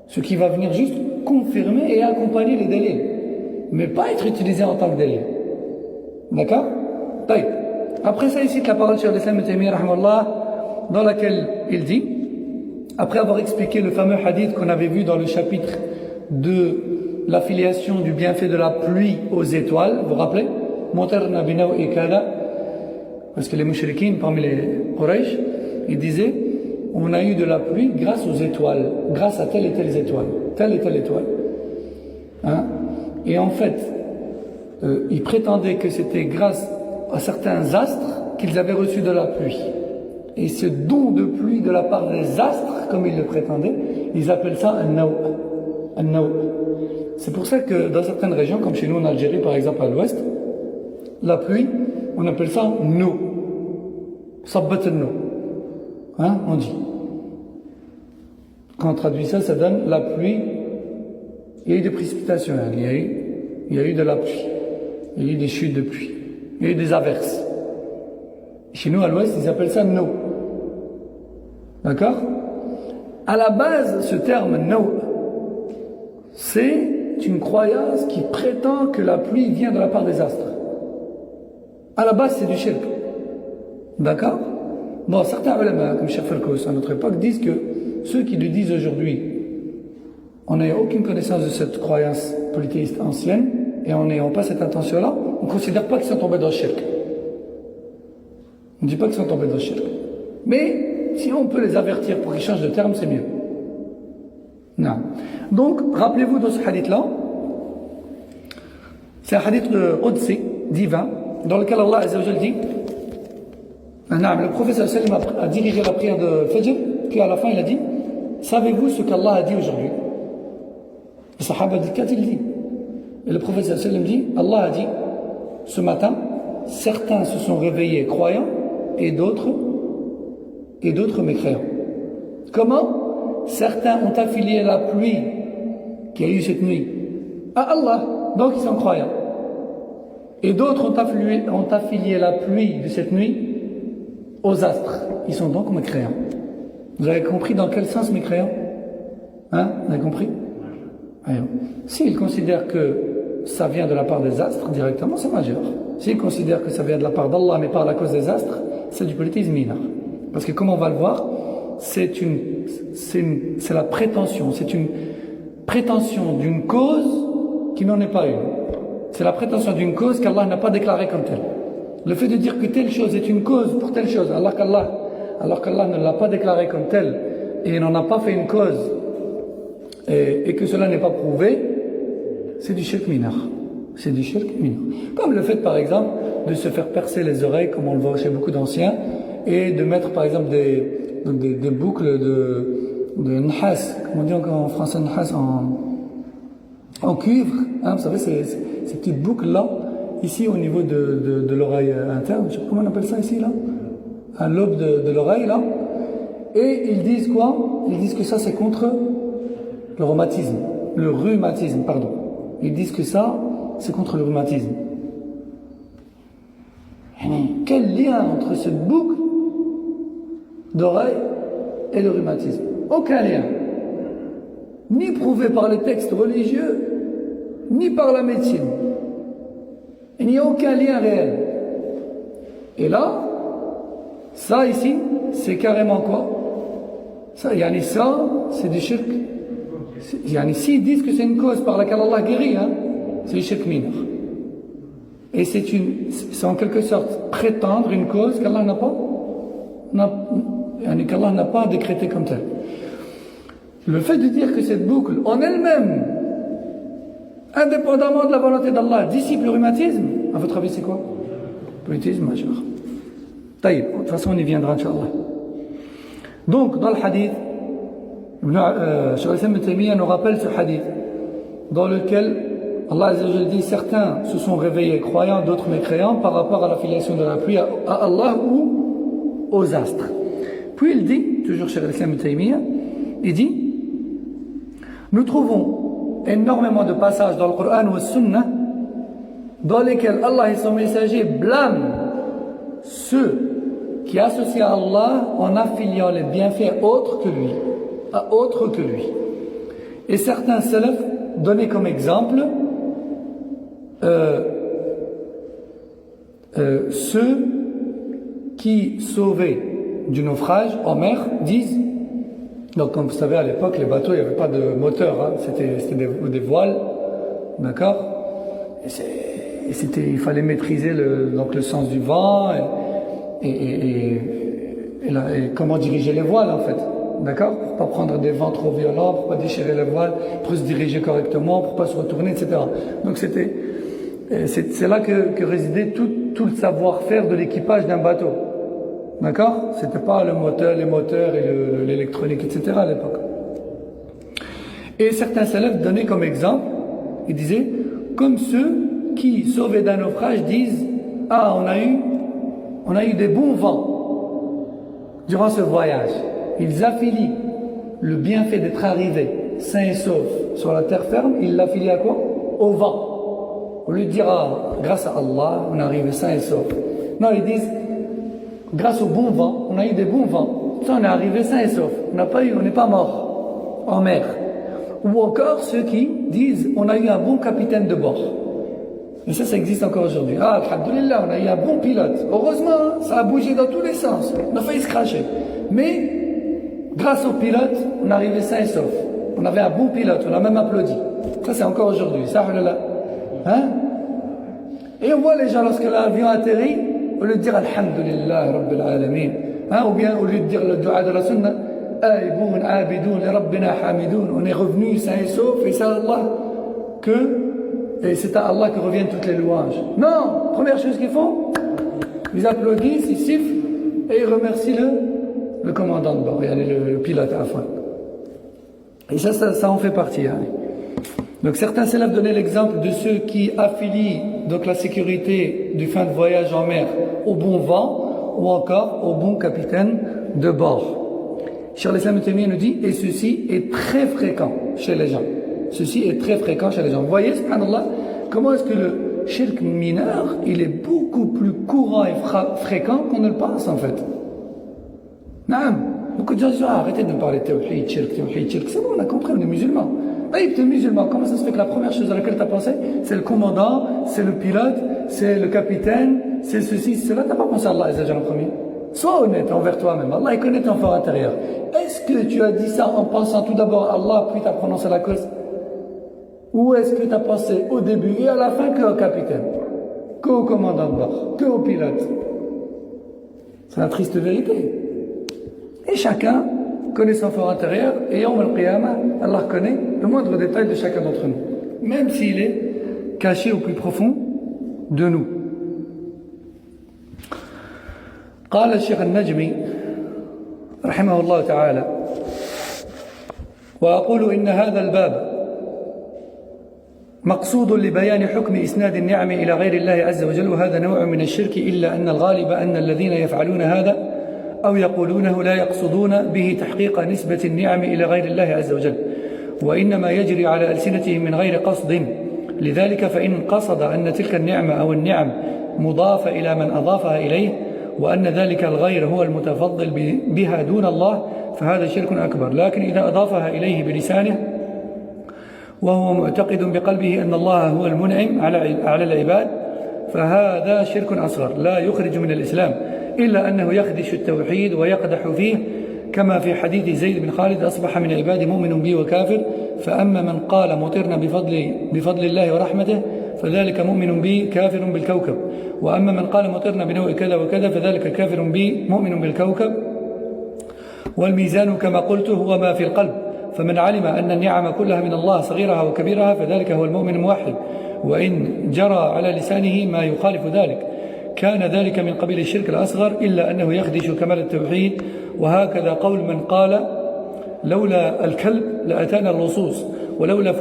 Ce qui va venir juste confirmer et accompagner les dalils, mais pas être utilisé en tant que dalil. D'accord? Après ça, il cite la parole de Cheikh al-Islam Ibn Taymiyyah, rahimahullah, dans laquelle il dit, après avoir expliqué le fameux hadith qu'on avait vu dans le chapitre de l'affiliation du bienfait de la pluie aux étoiles, vous vous rappelez? Montarna binaw ikada, parce que les mouchriquines parmi les Quraysh, ils disaient, on a eu de la pluie grâce aux étoiles, grâce à telle et telle étoile. Hein? Et en fait, ils prétendaient que c'était grâce à certains astres qu'ils avaient reçu de la pluie. Et ce don de pluie de la part des astres, comme ils le prétendaient, ils appellent ça un naw'. C'est pour ça que dans certaines régions, comme chez nous en Algérie par exemple à l'ouest, la pluie, on appelle ça nou. Sabbat al-nou. Hein, on dit. Quand on traduit ça, ça donne la pluie. Il y a eu des précipitations, hein. Il y a eu de la pluie. Il y a eu des chutes de pluie. Il y a eu des averses. Chez nous, à l'ouest, ils appellent ça no. D'accord? À la base, ce terme no, c'est une croyance qui prétend que la pluie vient de la part des astres. À la base, c'est du shirk. D'accord? Bon, certains ulama, comme Cheikh Farkous à notre époque, disent que ceux qui le disent aujourd'hui on n'a aucune connaissance de cette croyance polythéiste ancienne, et en n'ayant pas cette intention-là, on ne considère pas qu'ils sont tombés dans le shirk. On ne dit pas qu'ils sont tombés dans le shirk. Mais si on peut les avertir pour qu'ils changent de terme, c'est mieux. Non. Donc, rappelez-vous de ce hadith-là, c'est un hadith Qudsi, divin, dans lequel Allah Azza wa Jal dit, le prophète sallam a dirigé la prière de Fajr, puis à la fin il a dit, savez-vous ce qu'Allah a dit aujourd'hui? Les Sahaba disent, qu'a-t-il dit? Et le prophète sallam dit, Allah a dit, ce matin, certains se sont réveillés croyants et d'autres mécréants. Comment? Certains ont affilié la pluie qu'il y a eu cette nuit à Allah, donc ils sont croyants. Et d'autres ont affilié la pluie de cette nuit aux astres. Ils sont donc mécréants. Vous avez compris dans quel sens mécréants? Hein? Vous avez compris? S'ils considèrent que ça vient de la part des astres directement, c'est majeur. S'ils considèrent que ça vient de la part d'Allah mais par la cause des astres, c'est du polythéisme mineur. Parce que comme on va le voir, c'est la prétention, c'est une prétention d'une cause qui n'en est pas une. C'est la prétention d'une cause qu'Allah n'a pas déclarée comme telle. Le fait de dire que telle chose est une cause pour telle chose, alors qu'Allah ne l'a pas déclarée comme telle, et n'en a pas fait une cause, et que cela n'est pas prouvé, c'est du shirk mineur. C'est du shirk mineur. Comme le fait, par exemple, de se faire percer les oreilles, comme on le voit chez beaucoup d'anciens, et de mettre, par exemple, des boucles de nhas, comme on dit encore en français, nhas, en cuivre, hein, vous savez, ces petites boucles-là, ici au niveau de l'oreille interne, je sais pas comment on appelle ça ici, là, un lobe de l'oreille, là, et ils disent quoi? Ils disent que ça c'est contre le rhumatisme, pardon. Ils disent que ça, c'est contre le rhumatisme. Quel lien entre cette boucle d'oreille et le rhumatisme? Aucun lien. Ni prouvé par les textes religieux, ni par la médecine. Il n'y a aucun lien réel. Et là, ça ici, c'est carrément quoi? Ça, c'est du shirk. S'ils disent que c'est une cause par laquelle Allah guérit, hein, c'est du shirk mineur. Et c'est en quelque sorte prétendre une cause qu'Allah n'a pas décrétée comme telle. Le fait de dire que cette boucle, en elle-même, indépendamment de la volonté d'Allah, dissipe le rhumatisme, à votre avis c'est quoi? Polythéisme majeur. Taïb, de toute façon on y viendra, Inch'Allah. Donc, dans le hadith, Cheikh al-Islam ibn Taymiyyah nous rappelle ce hadith, dans lequel Allah Azza wa Jalla dit, certains se sont réveillés croyants, d'autres mécréants, par rapport à l'affiliation de la pluie à Allah ou aux astres. Puis il dit, toujours Cheikh al-Islam ibn Taymiyyah, il dit, nous trouvons énormément de passages dans le Coran ou le Sunnah dans lesquels Allah et son messager blâment ceux qui associent à Allah en affiliant les bienfaits autres que lui. Et certains salafs donnaient comme exemple ceux qui sauvaient du naufrage en mer disent, donc comme vous savez à l'époque les bateaux il n'y avait pas de moteur, hein, c'était des voiles, d'accord, et il fallait maîtriser le sens du vent et comment diriger les voiles en fait, d'accord, pour pas prendre des vents trop violents, pour pas déchirer les voiles, pour se diriger correctement, pour pas se retourner, etc. Donc c'est là que résidait tout le savoir-faire de l'équipage d'un bateau. D'accord? C'était pas les moteurs et l'électronique, etc. à l'époque. Et certains salafs donnaient comme exemple, ils disaient, comme ceux qui, sauvés d'un naufrage, disent, ah, on a eu des bons vents durant ce voyage. Ils affilient le bienfait d'être arrivés sains et saufs sur la terre ferme, ils l'affilient à quoi? Au vent. Au lieu de dire, ah, grâce à Allah, on est arrivé sains et saufs. Non, ils disent, grâce au bon vent, on a eu des bons vents. Ça, on est arrivé sains et saufs. On n'est pas mort en mer. Ou encore ceux qui disent, on a eu un bon capitaine de bord. Et ça existe encore aujourd'hui. Ah, alhamdoulilah, on a eu un bon pilote. Heureusement, ça a bougé dans tous les sens. On a failli se cracher. Mais, grâce au pilote, on est arrivé sains et saufs. On avait un bon pilote, on a même applaudi. Ça, c'est encore aujourd'hui. Ça, hein? Et on voit les gens, lorsque l'avion atterrit, au lieu de dire Alhamdulillah, Rabbil Alamin, hein? Ou bien au lieu de dire le dua de la sunna, Aïboun, Abidoun, Rabbina Hamidoun, on est revenu sain et sauf, et c'est à Allah et c'est à Allah que reviennent toutes les louanges. Non! Première chose qu'ils font, ils applaudissent, ils sifflent, et ils remercient le commandant de bord, le pilote à la fin. Et ça en fait partie. Hein. Donc certains salafs donnaient l'exemple de ceux qui affilient donc la sécurité du fin de voyage en mer au bon vent ou encore au bon capitaine de bord. Cheikh al-Islam Ibn Taymiyyah nous dit, et ceci est très fréquent chez les gens. Ceci est très fréquent chez les gens. Vous voyez, subhanallah, comment est-ce que le shirk mineur, il est beaucoup plus courant et fréquent qu'on ne le pense en fait. Naam. Beaucoup de gens disent, arrêtez de me parler de tawhid, shirk, c'est bon, on a compris, on est musulmans. Oui, tu es musulman, comment ça se fait que la première chose à laquelle tu as pensé, c'est le commandant, c'est le pilote, c'est le capitaine, c'est ceci, c'est cela, tu n'as pas pensé à Allah en premier. Sois honnête envers toi-même, Allah il connaît ton fort intérieur. Est-ce que tu as dit ça en pensant tout d'abord à Allah, puis tu as prononcé la cause? Ou est-ce que tu as pensé au début et à la fin qu'au capitaine, qu'au commandant de bord, qu'au pilote? C'est la triste vérité. Et chacun connaît son fort intérieur, et Yawm al-Qiyamah, Allah connaît le moindre détail de chacun d'entre nous, même s'il est caché au plus profond de nous. قال الشيخ النجمي رحمه الله تعالى وأقول إن هذا الباب مقصود لبيان حكم إسناد النعم إلى غير الله عز وجل وهذا نوع من الشرك إلا أن الغالب أن الذين يفعلون هذا أو يقولونه لا يقصدون به تحقيق نسبة النعم إلى غير الله عز وجل وإنما يجري على ألسنتهم من غير قصد لذلك فإن قصد أن تلك النعمة أو النعم مضافة إلى من أضافها إليه وأن ذلك الغير هو المتفضل بها دون الله فهذا شرك أكبر لكن إذا أضافها إليه بلسانه وهو معتقد بقلبه أن الله هو المنعم على العباد فهذا شرك أصغر لا يخرج من الإسلام إلا أنه يخدش التوحيد ويقدح فيه كما في حديث زيد بن خالد أصبح من عبادي مؤمن بي وكافر فأما من قال مطرنا بفضل الله ورحمته فذلك مؤمن بي كافر بالكوكب وأما من قال مطرنا بنوء كذا وكذا فذلك كافر بي مؤمن بالكوكب والميزان كما قلت هو ما في القلب فمن علم أن النعم كلها من الله صغيرها وكبيرها فذلك هو المؤمن الموحد وإن جرى على لسانه ما يخالف ذلك كان ذلك من قبيل الشرك الأصغر إلا أنه يخدش كمال التوحيد وهكذا قول من قال لولا الكلب لأتانا اللصوص ولولا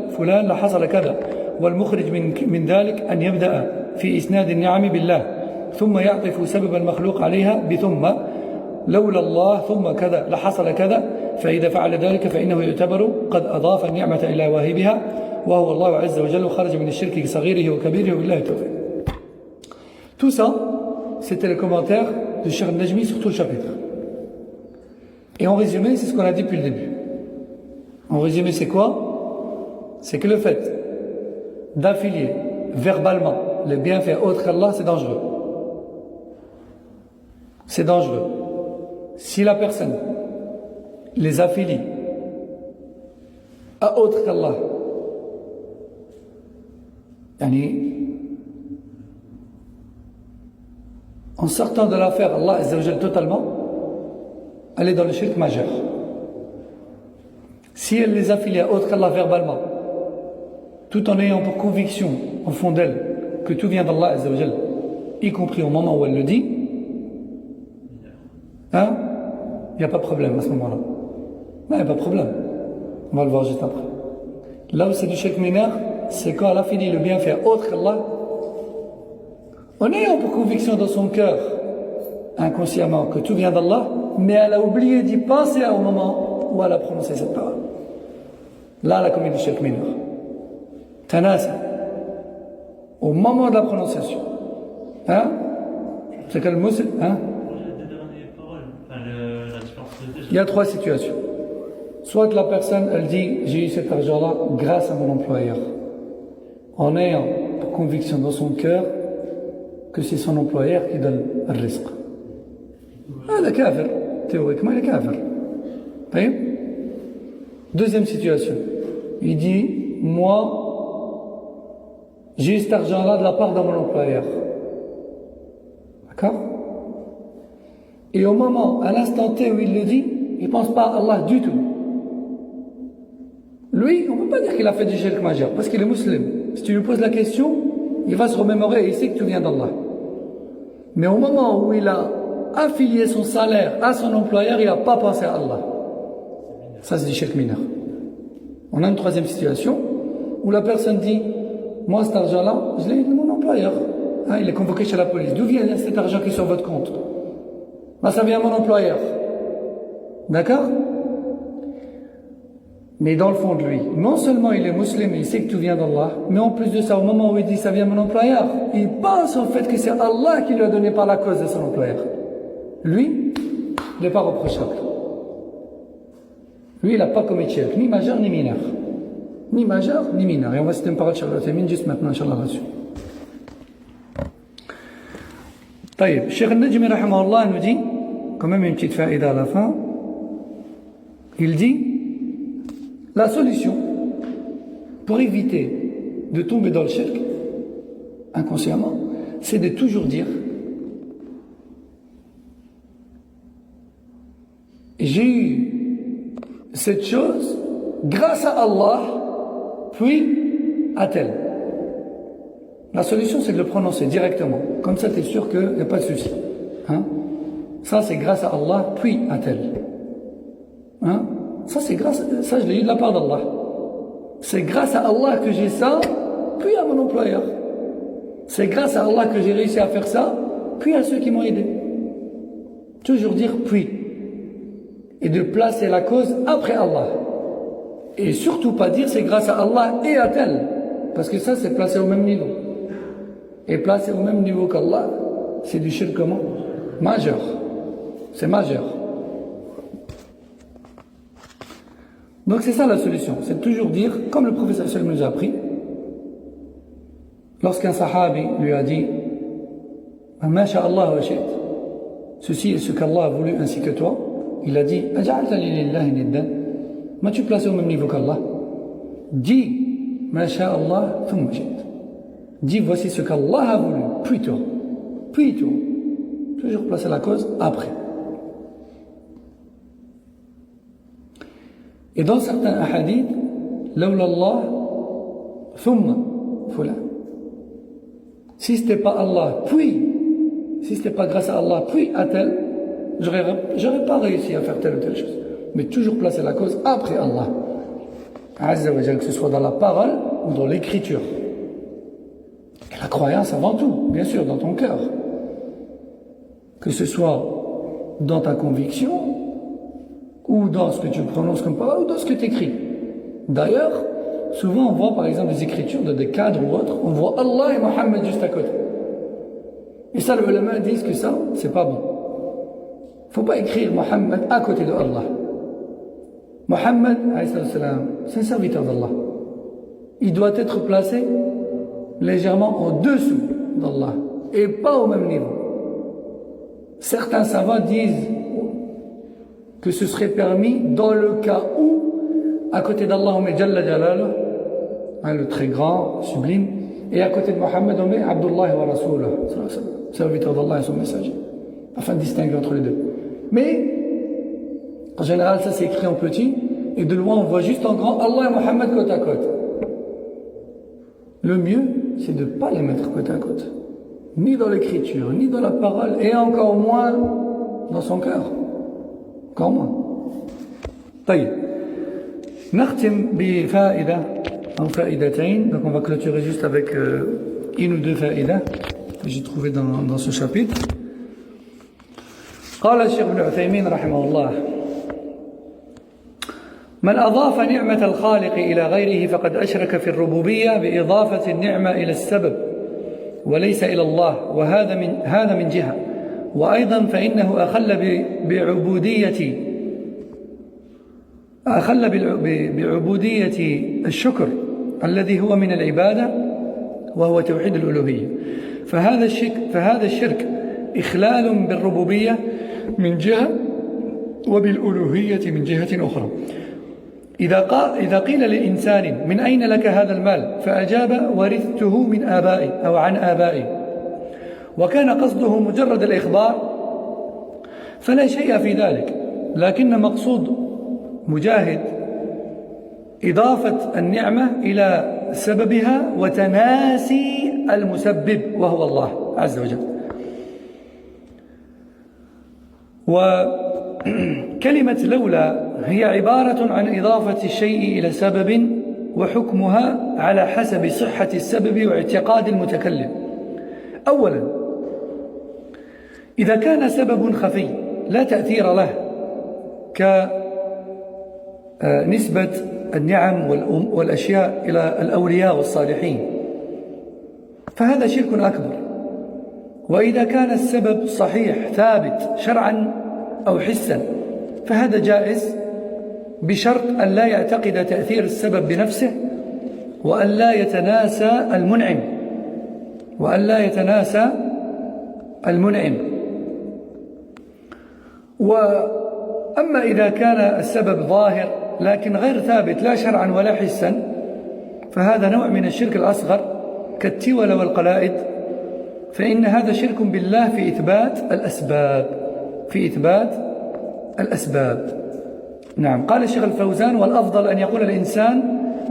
فلان لحصل كذا والمخرج من ذلك أن يبدأ في إسناد النعم بالله ثم يعطف سبب المخلوق عليها بثم لولا الله ثم كذا لحصل كذا فإذا فعل ذلك فإنه يعتبر قد أضاف النعمة إلى واهبها وهو الله عز وجل وخرج من الشرك صغيره وكبيره بالله التوفيق. Tout ça, c'était le commentaire de Cheikh Najmi sur tout le chapitre. Et en résumé, c'est ce qu'on a dit depuis le début. En résumé, c'est quoi? C'est que le fait d'affilier verbalement les bienfaits autres qu'Allah, c'est dangereux. C'est dangereux. Si la personne les affilie à autre qu'Allah, en sortant de l'affaire Allah Azza wa Jal totalement, elle est dans le shirk majeur. Si elle les affilie à autre qu'Allah verbalement, tout en ayant pour conviction au fond d'elle que tout vient d'Allah Azza wa Jal, y compris au moment où elle le dit, il n'y a pas de problème à ce moment-là. Non, il n'y a pas de problème. On va le voir juste après. Là où c'est du shirk mineur, c'est quand elle affilie le bienfait autre qu'Allah, en ayant pour conviction dans son cœur, inconsciemment, que tout vient d'Allah, mais elle a oublié d'y penser au moment où elle a prononcé cette parole. Là, elle a commis du shirk mineur. Tanasa. Au moment de la prononciation. C'est quel mot c'est Il y a trois situations. Soit que la personne, elle dit, j'ai eu cet argent-là grâce à mon employeur. En ayant pour conviction dans son cœur que c'est son employeur qui donne le risque. Le kafir, théoriquement, il est kafir. Deuxième situation. Il dit, moi, j'ai eu cet argent-là de la part de mon employeur. D'accord? Et au moment, à l'instant T où il le dit, il ne pense pas à Allah du tout. Lui, on ne peut pas dire qu'il a fait du shirk majeur, parce qu'il est musulman. Si tu lui poses la question, il va se remémorer et il sait que tout vient d'Allah. Mais au moment où il a affilié son salaire à son employeur, il n'a pas pensé à Allah. Ça, c'est du shirk mineur. On a une troisième situation où la personne dit, moi, cet argent-là, je l'ai eu de mon employeur. Hein, il est convoqué chez la police. D'où vient cet argent qui est sur votre compte? Moi, ça vient de mon employeur. D'accord? Mais dans le fond de lui, non seulement il est musulman, il sait que tout vient d'Allah, mais en plus de ça, au moment où il dit ça vient de mon employeur, il pense en fait que c'est Allah qui lui a donné par la cause de son employeur. Lui, il n'est pas reprochable. Lui, il n'a pas commis shirk, ni majeur ni mineur. Ni majeur ni mineur. Et on va citer une parole de Cheikh Al-Uthaymin juste maintenant, Inch'Allah, là-dessus. طيب, Cheikh Al-Najmi rahimahullah nous dit, quand même une petite faïda à la fin, il dit, la solution pour éviter de tomber dans le shirk, inconsciemment, c'est de toujours dire j'ai eu cette chose grâce à Allah, puis à tel. La solution, c'est de le prononcer directement. Comme ça, tu es sûr qu'il n'y a pas de souci. Hein? Ça, c'est grâce à Allah, puis à tel. Hein? Ça, je l'ai eu de la part d'Allah. C'est grâce à Allah que j'ai ça, puis à mon employeur. C'est grâce à Allah que j'ai réussi à faire ça, puis à ceux qui m'ont aidé. Toujours dire puis. Et de placer la cause après Allah. Et surtout pas dire c'est grâce à Allah et à tel. Parce que ça, c'est placé au même niveau. Et placé au même niveau qu'Allah, c'est du shirk comment? Majeur. C'est majeur. Donc c'est ça la solution, c'est de toujours dire, comme le professeur sallam nous a appris, lorsqu'un sahabi lui a dit Ma sha Allah wa shi'at, ceci est ce qu'Allah a voulu ainsi que toi, il a dit Aj'altani lillahi niddan, m'as-tu placé au même niveau qu'Allah? Dis Ma sha Allah thumma shi'at, dis voici ce qu'Allah a voulu, puis toi, toujours placer la cause après. Et dans certains hadiths, lawla Allah, thumma fulan. Si c'était pas Allah, si c'était pas grâce à Allah, puis à tel, j'aurais pas réussi à faire telle ou telle chose. Mais toujours placer la cause après Allah. Azza wa Jalla, que ce soit dans la parole ou dans l'écriture. Et la croyance avant tout, bien sûr, dans ton cœur. Que ce soit dans ta conviction, ou dans ce que tu prononces comme parole, ou dans ce que tu écris. D'ailleurs, souvent on voit par exemple des écritures de des cadres ou autres, on voit Allah et Mohammed juste à côté. Et ça, les ulama disent que ça, c'est pas bon. Faut pas écrire Mohammed à côté de Allah. Mohammed, c'est un serviteur d'Allah. Il doit être placé légèrement en dessous d'Allah, et pas au même niveau. Certains savants disent que ce serait permis dans le cas où, à côté d'Allah, on met Jalla Jalaluh, le très grand, sublime, et à côté de Mohammed, on met Abdullah wa Rasulah, serviteur d'Allah et son messager, afin de distinguer entre les deux. Mais, en général, ça c'est écrit en petit, et de loin on voit juste en grand Allah et Mohammed côte à côte. Le mieux, c'est de ne pas les mettre côte à côte, ni dans l'écriture, ni dans la parole, et encore moins dans son cœur. Encore moins. طيب. نختم بفائدة أو فائدتين. Donc on va clôturer juste avec une ou deux faïdas que j'ai trouvées dans ce chapitre. قال الشيخ ابن عثيمين رحمه الله من أضاف نعمة الخالق إلى غيره فقد أشرك في الربوبية بإضافة النعمة إلى السبب وليس إلى الله وهذا من جهة وأيضا فإنه بعبودية الشكر الذي هو من العبادة وهو توحيد الألوهية فهذا الشرك إخلال بالربوبية من جهة وبالألوهية من جهة أخرى إذا قيل لإنسان من أين لك هذا المال فأجاب ورثته من آبائي أو عن آبائي وكان قصده مجرد الإخبار فلا شيء في ذلك، لكن مقصود مجاهد إضافة النعمة إلى سببها وتناسي المسبب وهو الله عز وجل. وكلمة لولا هي عبارة عن إضافة الشيء إلى سبب وحكمها على حسب صحة السبب واعتقاد المتكلم. أولا، إذا كان سبب خفي لا تأثير له كنسبة النعم والأشياء إلى الأولياء والصالحين فهذا شرك أكبر. وإذا كان السبب صحيح ثابت شرعا أو حسا فهذا جائز بشرط أن لا يعتقد تأثير السبب بنفسه وأن لا يتناسى المنعم وأما إذا كان السبب ظاهر لكن غير ثابت لا شرعا ولا حسا فهذا نوع من الشرك الأصغر كالتولى والقلائد، فإن هذا شرك بالله في إثبات الأسباب. نعم، قال الشيخ الفوزان: والأفضل أن يقول الإنسان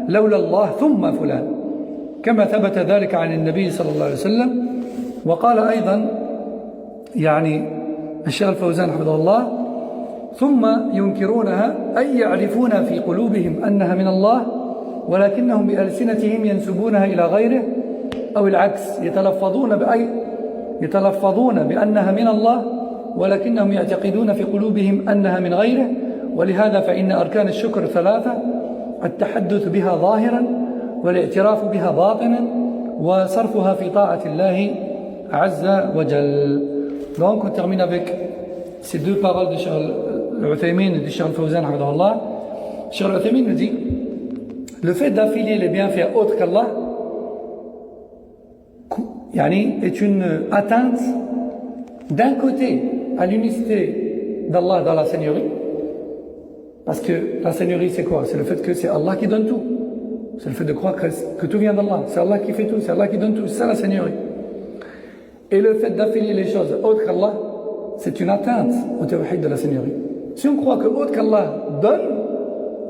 لولا الله ثم فلان، كما ثبت ذلك عن النبي صلى الله عليه وسلم. وقال أيضا يعني الشيخ الفوزان حفظه الله: ثم ينكرونها أي يعرفون في قلوبهم أنها من الله ولكنهم بألسنتهم ينسبونها إلى غيره، أو العكس يتلفظون بأنها من الله ولكنهم يعتقدون في قلوبهم أنها من غيره. ولهذا فإن أركان الشكر 3: التحدث بها ظاهرا والاعتراف بها باطنا وصرفها في طاعة الله عز وجل. Donc on termine avec ces deux paroles de Cheikh Al-Uthaymin et de Cheikh Al-Fawzan rahimahullah. Cheikh Al-Uthaymin nous dit: le fait d'affilier les bienfaits autres qu'Allah est une atteinte d'un côté à l'unicité d'Allah dans la Seigneurie, parce que la Seigneurie c'est quoi? C'est le fait que c'est Allah qui donne tout, c'est le fait de croire que tout vient d'Allah, c'est Allah qui fait tout, c'est Allah qui donne tout, c'est ça la Seigneurie. Et le fait d'affilier les choses autres qu'Allah, c'est une atteinte au tawhid de la Seigneurie. Si on croit que autre qu'Allah donne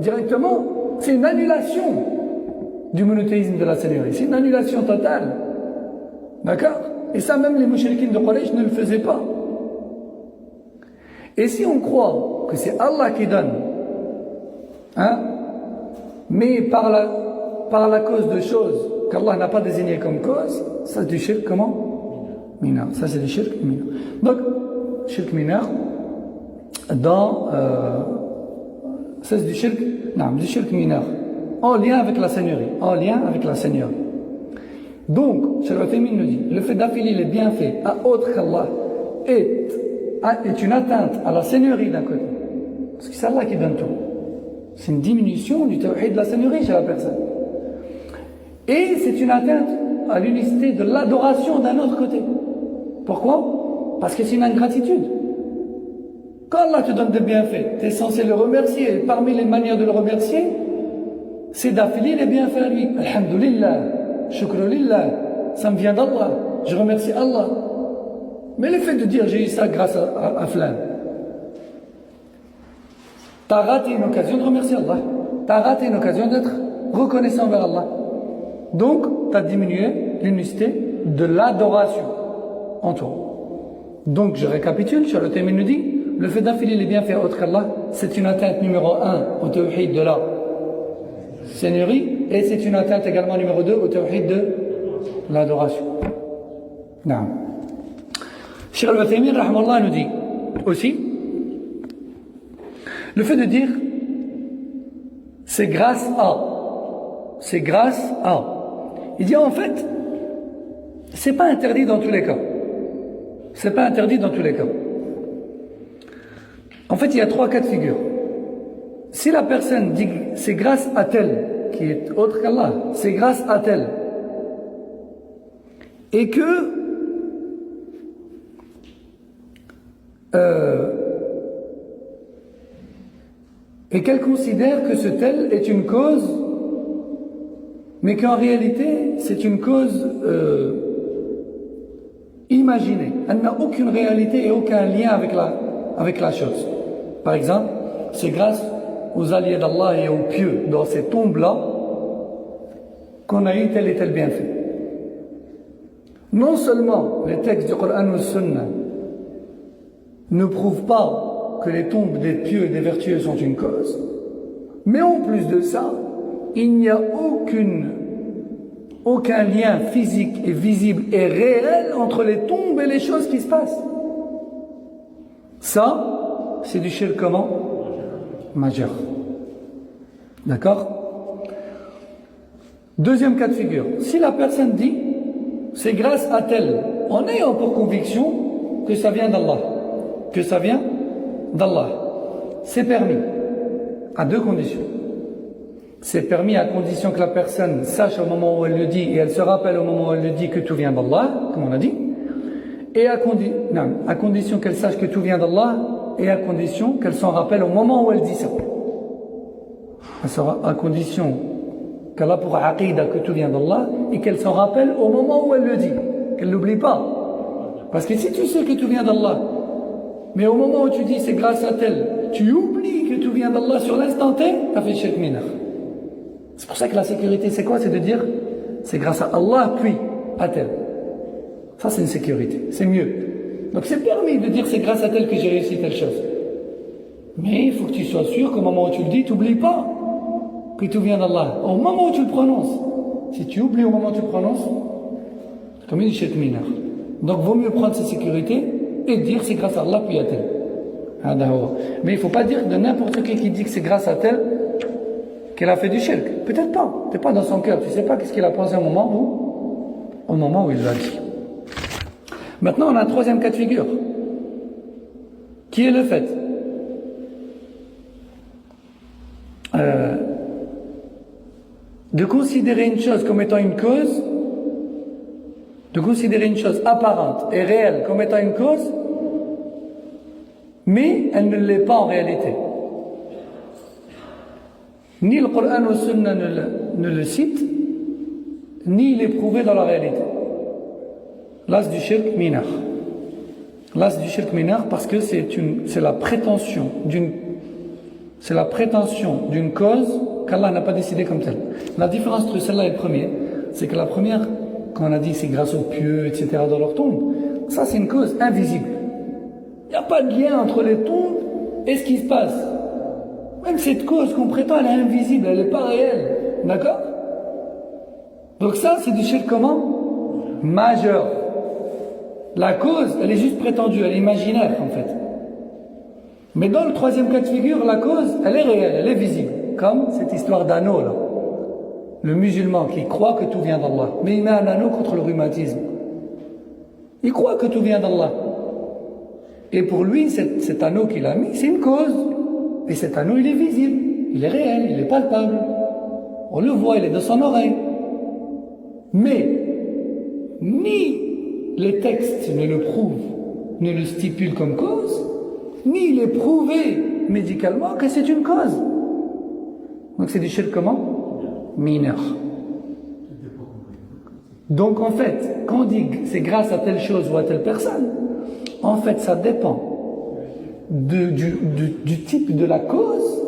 directement, c'est une annulation du monothéisme de la Seigneurie, c'est une annulation totale. D'accord? Et ça, même les mouchriquins de Quraysh ne le faisaient pas. Et si on croit que c'est Allah qui donne, mais par la cause de choses qu'Allah n'a pas désignées comme cause, ça c'est du shirk comment? Mineur. Ça c'est du shirk mineur. Donc, shirk mineur, ça c'est du shirk mineur, en lien avec la Seigneurie. Donc, Cheikh Al-Uthaymin nous dit: le fait d'affilier les bienfaits à autre qu'Allah est une atteinte à la Seigneurie d'un côté, parce que c'est Allah qui donne tout. C'est une diminution du tawhid de la Seigneurie chez la personne. Et c'est une atteinte à l'unicité de l'adoration d'un autre côté. Pourquoi? Parce que c'est une ingratitude. Quand Allah te donne des bienfaits, tu es censé le remercier. Et parmi les manières de le remercier, c'est d'affilier les bienfaits à lui. Alhamdulillah, shukrulillah, ça me vient d'Allah, je remercie Allah. Mais le fait de dire j'ai eu ça grâce à Flan, t'as raté une occasion de remercier Allah, t'as raté une occasion d'être reconnaissant vers Allah. Donc, t'as diminué l'unicité de l'adoration en toi. Donc, je récapitule, Cheikh Al-Uthaymin nous dit: le fait d'affilier les bienfaits autres qu'Allah, c'est une atteinte numéro 1 au tawhid de la Seigneurie, et c'est une atteinte également numéro 2 au tawhid de l'adoration. Non. Cheikh Al-Uthaymin rahimahullah nous dit aussi le fait de dire c'est grâce à, il dit en fait c'est pas interdit dans tous les cas. En fait, il y a 3 cas de figure. Si la personne dit c'est grâce à tel qui est autre qu'Allah, c'est grâce à tel, et que et qu'elle considère que ce tel est une cause, mais qu'en réalité c'est une cause imaginée. Elle n'a aucune réalité et aucun lien avec la chose. Par exemple, c'est grâce aux alliés d'Allah et aux pieux dans ces tombes-là qu'on a eu tel et tel bienfait. Non seulement les textes du Coran ou Sunna ne prouvent pas que les tombes des pieux et des vertueux sont une cause, mais en plus de ça, il n'y a aucun lien physique et visible et réel entre les tombes et les choses qui se passent. Ça, c'est du shirk comment? Majeur. D'accord? Deuxième cas de figure. Si la personne dit, c'est grâce à tel, en ayant pour conviction que ça vient d'Allah, c'est permis, à deux conditions. C'est permis à condition que la personne sache au moment où elle le dit et elle se rappelle au moment où elle le dit que tout vient d'Allah, comme on a dit, et à condition qu'elle sache que tout vient d'Allah et à condition qu'elle s'en rappelle au moment où elle dit ça. À condition qu'elle a pour aqidah que tout vient d'Allah et qu'elle s'en rappelle au moment où elle le dit, qu'elle n'oublie pas. Parce que si tu sais que tout vient d'Allah, mais au moment où tu dis c'est grâce à tel, tu oublies que tout vient d'Allah sur l'instant T, tu as fait shirk mineur. C'est pour ça que la sécurité, c'est quoi? C'est de dire, c'est grâce à Allah, puis à tel. Ça, c'est une sécurité. C'est mieux. Donc, c'est permis de dire, c'est grâce à tel que j'ai réussi telle chose. Mais il faut que tu sois sûr qu'au moment où tu le dis, tu n'oublies pas que tout vient d'Allah. Au moment où tu le prononces. Si tu oublies au moment où tu le prononces, c'est comme une shirk mineur. Donc, vaut mieux prendre sa sécurité et dire, c'est grâce à Allah, puis à tel. Mais il ne faut pas dire de n'importe qui dit que c'est grâce à tel qu'elle a fait du shirk. Peut-être pas. Tu n'es pas dans son cœur. Tu ne sais pas qu'est-ce qu'il a pensé au moment où il l'a dit. Maintenant, on a un troisième cas de figure. Qui est le fait de considérer une chose comme étant une cause, de considérer une chose apparente et réelle comme étant une cause, mais elle ne l'est pas en réalité. Ni le Coran ou le Sunna ne le cite, ni il est prouvé dans la réalité. Là, c'est du shirk mineur. Là, c'est du shirk mineur parce que c'est la prétention d'une cause qu'Allah n'a pas décidé comme telle. La différence entre celle-là et le premier, c'est que la première, quand on a dit c'est grâce aux pieux, etc., dans leur tombe, ça c'est une cause invisible. Il n'y a pas de lien entre les tombes et ce qui se passe. Même cette cause qu'on prétend, elle est invisible, elle n'est pas réelle. D'accord? Donc ça, c'est du shirk comment? Majeur. La cause, elle est juste prétendue, elle est imaginaire en fait. Mais dans le troisième cas de figure, la cause, elle est réelle, elle est visible. Comme cette histoire d'anneau là. Le musulman qui croit que tout vient d'Allah, mais il met un anneau contre le rhumatisme. Il croit que tout vient d'Allah. Et pour lui, cet anneau qu'il a mis, c'est une cause. Et cet anneau, il est visible, il est réel, il est palpable. On le voit, il est dans son oreille. Mais, ni les textes ne le prouvent, ne le stipulent comme cause, ni il est prouvé médicalement que c'est une cause. Donc c'est du shirk comment? Mineur. Donc en fait, quand on dit que c'est grâce à telle chose ou à telle personne, en fait ça dépend du type de la cause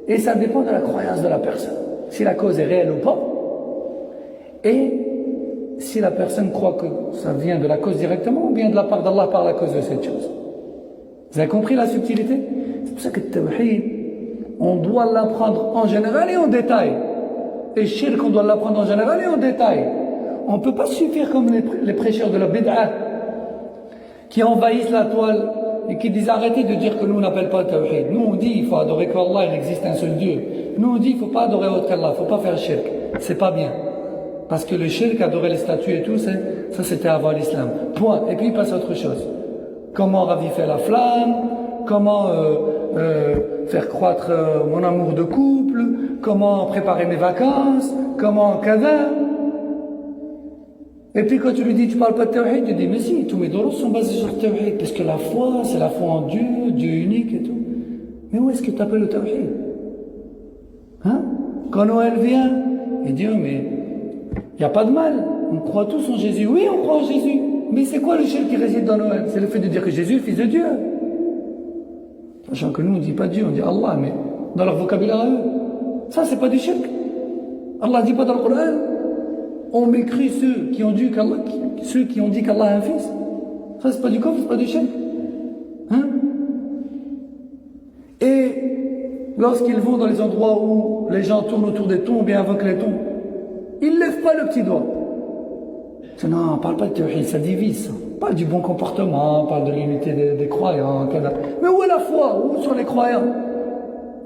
et ça dépend de la croyance de la personne. Si la cause est réelle ou pas, et si la personne croit que ça vient de la cause directement ou bien de la part d'Allah par la cause de cette chose. Vous avez compris la subtilité? C'est pour ça que le tawhid, on doit l'apprendre en général et en détail. Et shirk, on doit l'apprendre en général et en détail. On ne peut pas suffire comme les prêcheurs de la bid'a qui envahissent la toile et qui disent arrêtez de dire que nous on n'appelle pas le tawhid. Nous on dit il faut adorer qu'Allah, il existe un seul Dieu. Nous on dit il ne faut pas adorer autre qu'Allah, il ne faut pas faire shirk. C'est pas bien. Parce que le shirk, adorer les statues et tout, ça c'était avant l'islam. Point. Et puis il passe à autre chose. Comment raviver la flamme, comment faire croître mon amour de couple, comment préparer mes vacances, comment qu'un. Et puis quand tu lui dis tu parles pas de tawhid, il dit mais si, tous mes doros sont basés sur le tawhid, parce que la foi, c'est la foi en Dieu, Dieu unique et tout. Mais où est-ce que tu appelles le tawhid? Hein? Quand Noël vient, il dit, oh, mais il n'y a pas de mal. On croit tous en Jésus. Oui, on croit en Jésus. Mais c'est quoi le shirk qui réside dans Noël? C'est le fait de dire que Jésus est le fils de Dieu. Sachant que nous, on ne dit pas Dieu, on dit Allah, mais dans leur vocabulaire à eux. Ça, c'est pas du shirk. Allah ne dit pas dans le Coran, on mécrit ceux qui ont dit qu'Allah a un fils. Ça, c'est pas du kufr, c'est pas du shirk. Hein? Et lorsqu'ils vont dans les endroits où les gens tournent autour des tombes et invoquent les tombes, ils ne lèvent pas le petit doigt. C'est non, on ne parle pas de tawhid, ça divise. On parle du bon comportement, on parle de l'unité des croyants. Mais où est la foi? Où sont les croyants?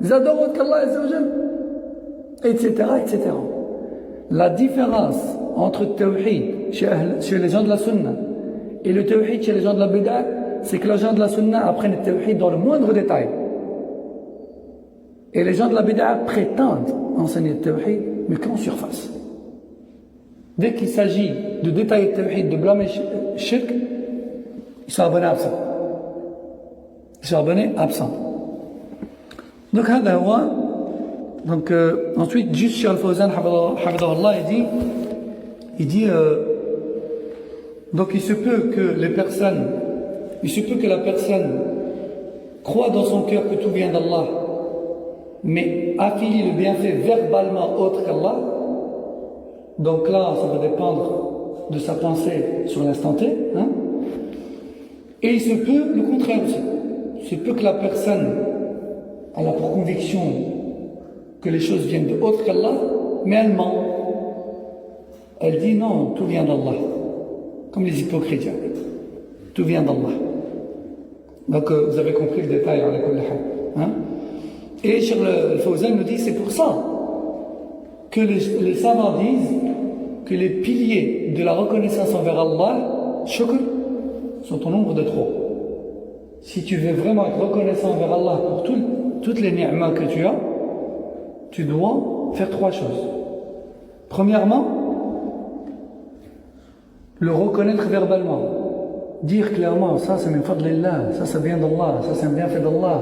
Ils adorent qu'Allah, etc., etc. La différence entre le tawhid chez les gens de la sunna et le tawhid chez les gens de la bid'a, c'est que les gens de la sunna apprennent le tawhid dans le moindre détail. Et les gens de la bid'a prétendent enseigner le tawhid, mais qu'en surface. Dès qu'il s'agit de détailler le tawhid, de blâmer shirk, ils sont abonnés absents. Ils sont abonnés absents. Donc, ensuite, juste sur Al-Fawzan, hafidahullah, il dit, donc il se peut que la personne croit dans son cœur que tout vient d'Allah, mais affilie le bienfait verbalement autre qu'Allah. Donc là, ça va dépendre de sa pensée sur l'instant T. Hein? Et il se peut le contraire aussi. Il se peut que la personne elle a pour conviction que les choses viennent de autre qu'Allah, mais elle ment. Elle dit non, tout vient d'Allah. Comme les hypocrites. Tout vient d'Allah. Donc vous avez compris le détail. Hein? Et Cheikh Al-Fawzan nous dit c'est pour ça que les savants disent que les piliers de la reconnaissance envers Allah, shukr, sont au nombre de 3. Si tu veux vraiment être reconnaissant envers Allah pour toutes les ni'mas que tu as, tu dois faire 3 choses. Premièrement, le reconnaître verbalement. Dire clairement, ça c'est min fadlillah, ça vient d'Allah, ça c'est un bienfait d'Allah.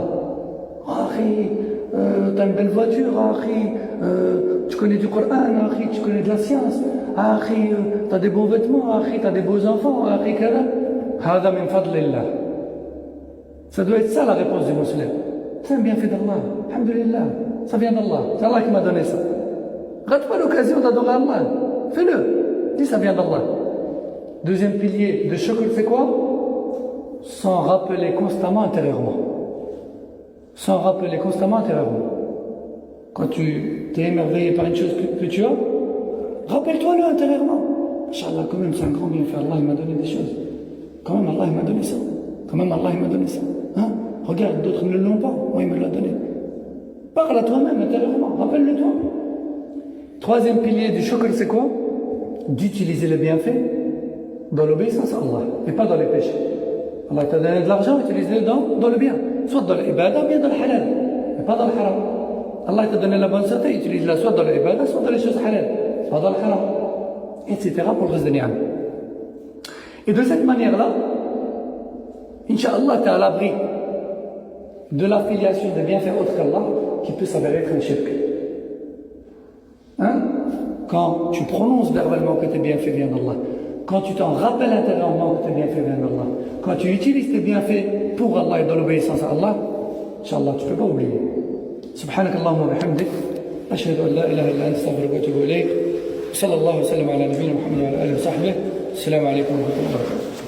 T'as une belle voiture, tu connais du Coran, tu connais de la science, t'as des beaux vêtements, t'as des beaux enfants, hada min fadlillah. Ça doit être ça la réponse du musulman. C'est un bienfait d'Allah, alhamdulillah, ça vient d'Allah, c'est Allah qui m'a donné ça. Rate pas l'occasion d'adorer Allah, fais-le, dis ça vient d'Allah. Deuxième pilier de shukr, c'est quoi? S'en rappeler constamment intérieurement. S'en rappeler constamment intérieurement. Quand tu t'es émerveillé par une chose que tu as, rappelle-toi-le intérieurement. Inch'Allah, quand même, c'est un grand bienfait. Allah, il m'a donné des choses. Quand même, Allah, il m'a donné ça. Quand même, Allah, il m'a donné ça. Hein? Regarde, d'autres ne l'ont pas. Moi, il me l'a donné. Parle à toi-même intérieurement. Rappelle-le toi. Troisième pilier du shukr, c'est quoi? D'utiliser le bienfait dans l'obéissance à Allah et pas dans les péchés. Allah t'a donné de l'argent, utilise-le dans le bien. Soit dans l'ibada, bien dans le halal, mais pas dans le haram. Allah t'a donné la bonne santé, utilise-la soit dans l'ibada, soit dans les choses halal, pas dans le haram, etc. pour le reste de ni'am. Et de cette manière-là, Inch'Allah, t'es à l'abri de l'affiliation des bienfaits autres qu'Allah qui peut s'avérer être un shirk. Hein? Quand tu prononces verbalement que tes bienfaits viennent d'Allah, quand tu t'en rappelles intérieurement que tes bienfaits viennent d'Allah, quand tu utilises tes bienfaits pour Allah et dans l'obéissance à Allah, Inch'Allah, tu ne peux pas oublier. Subhanak Allahumma wa bihamdik, ashhadu an la ilaha illa anta astaghfiruka wa atubu ilayk. Sallallahu alayhi wa sallam ala nabiyyina Muhammad wa ala alihi wa sahbihi. Assalamu alaykum wa rahmatullahi wa barakatuh.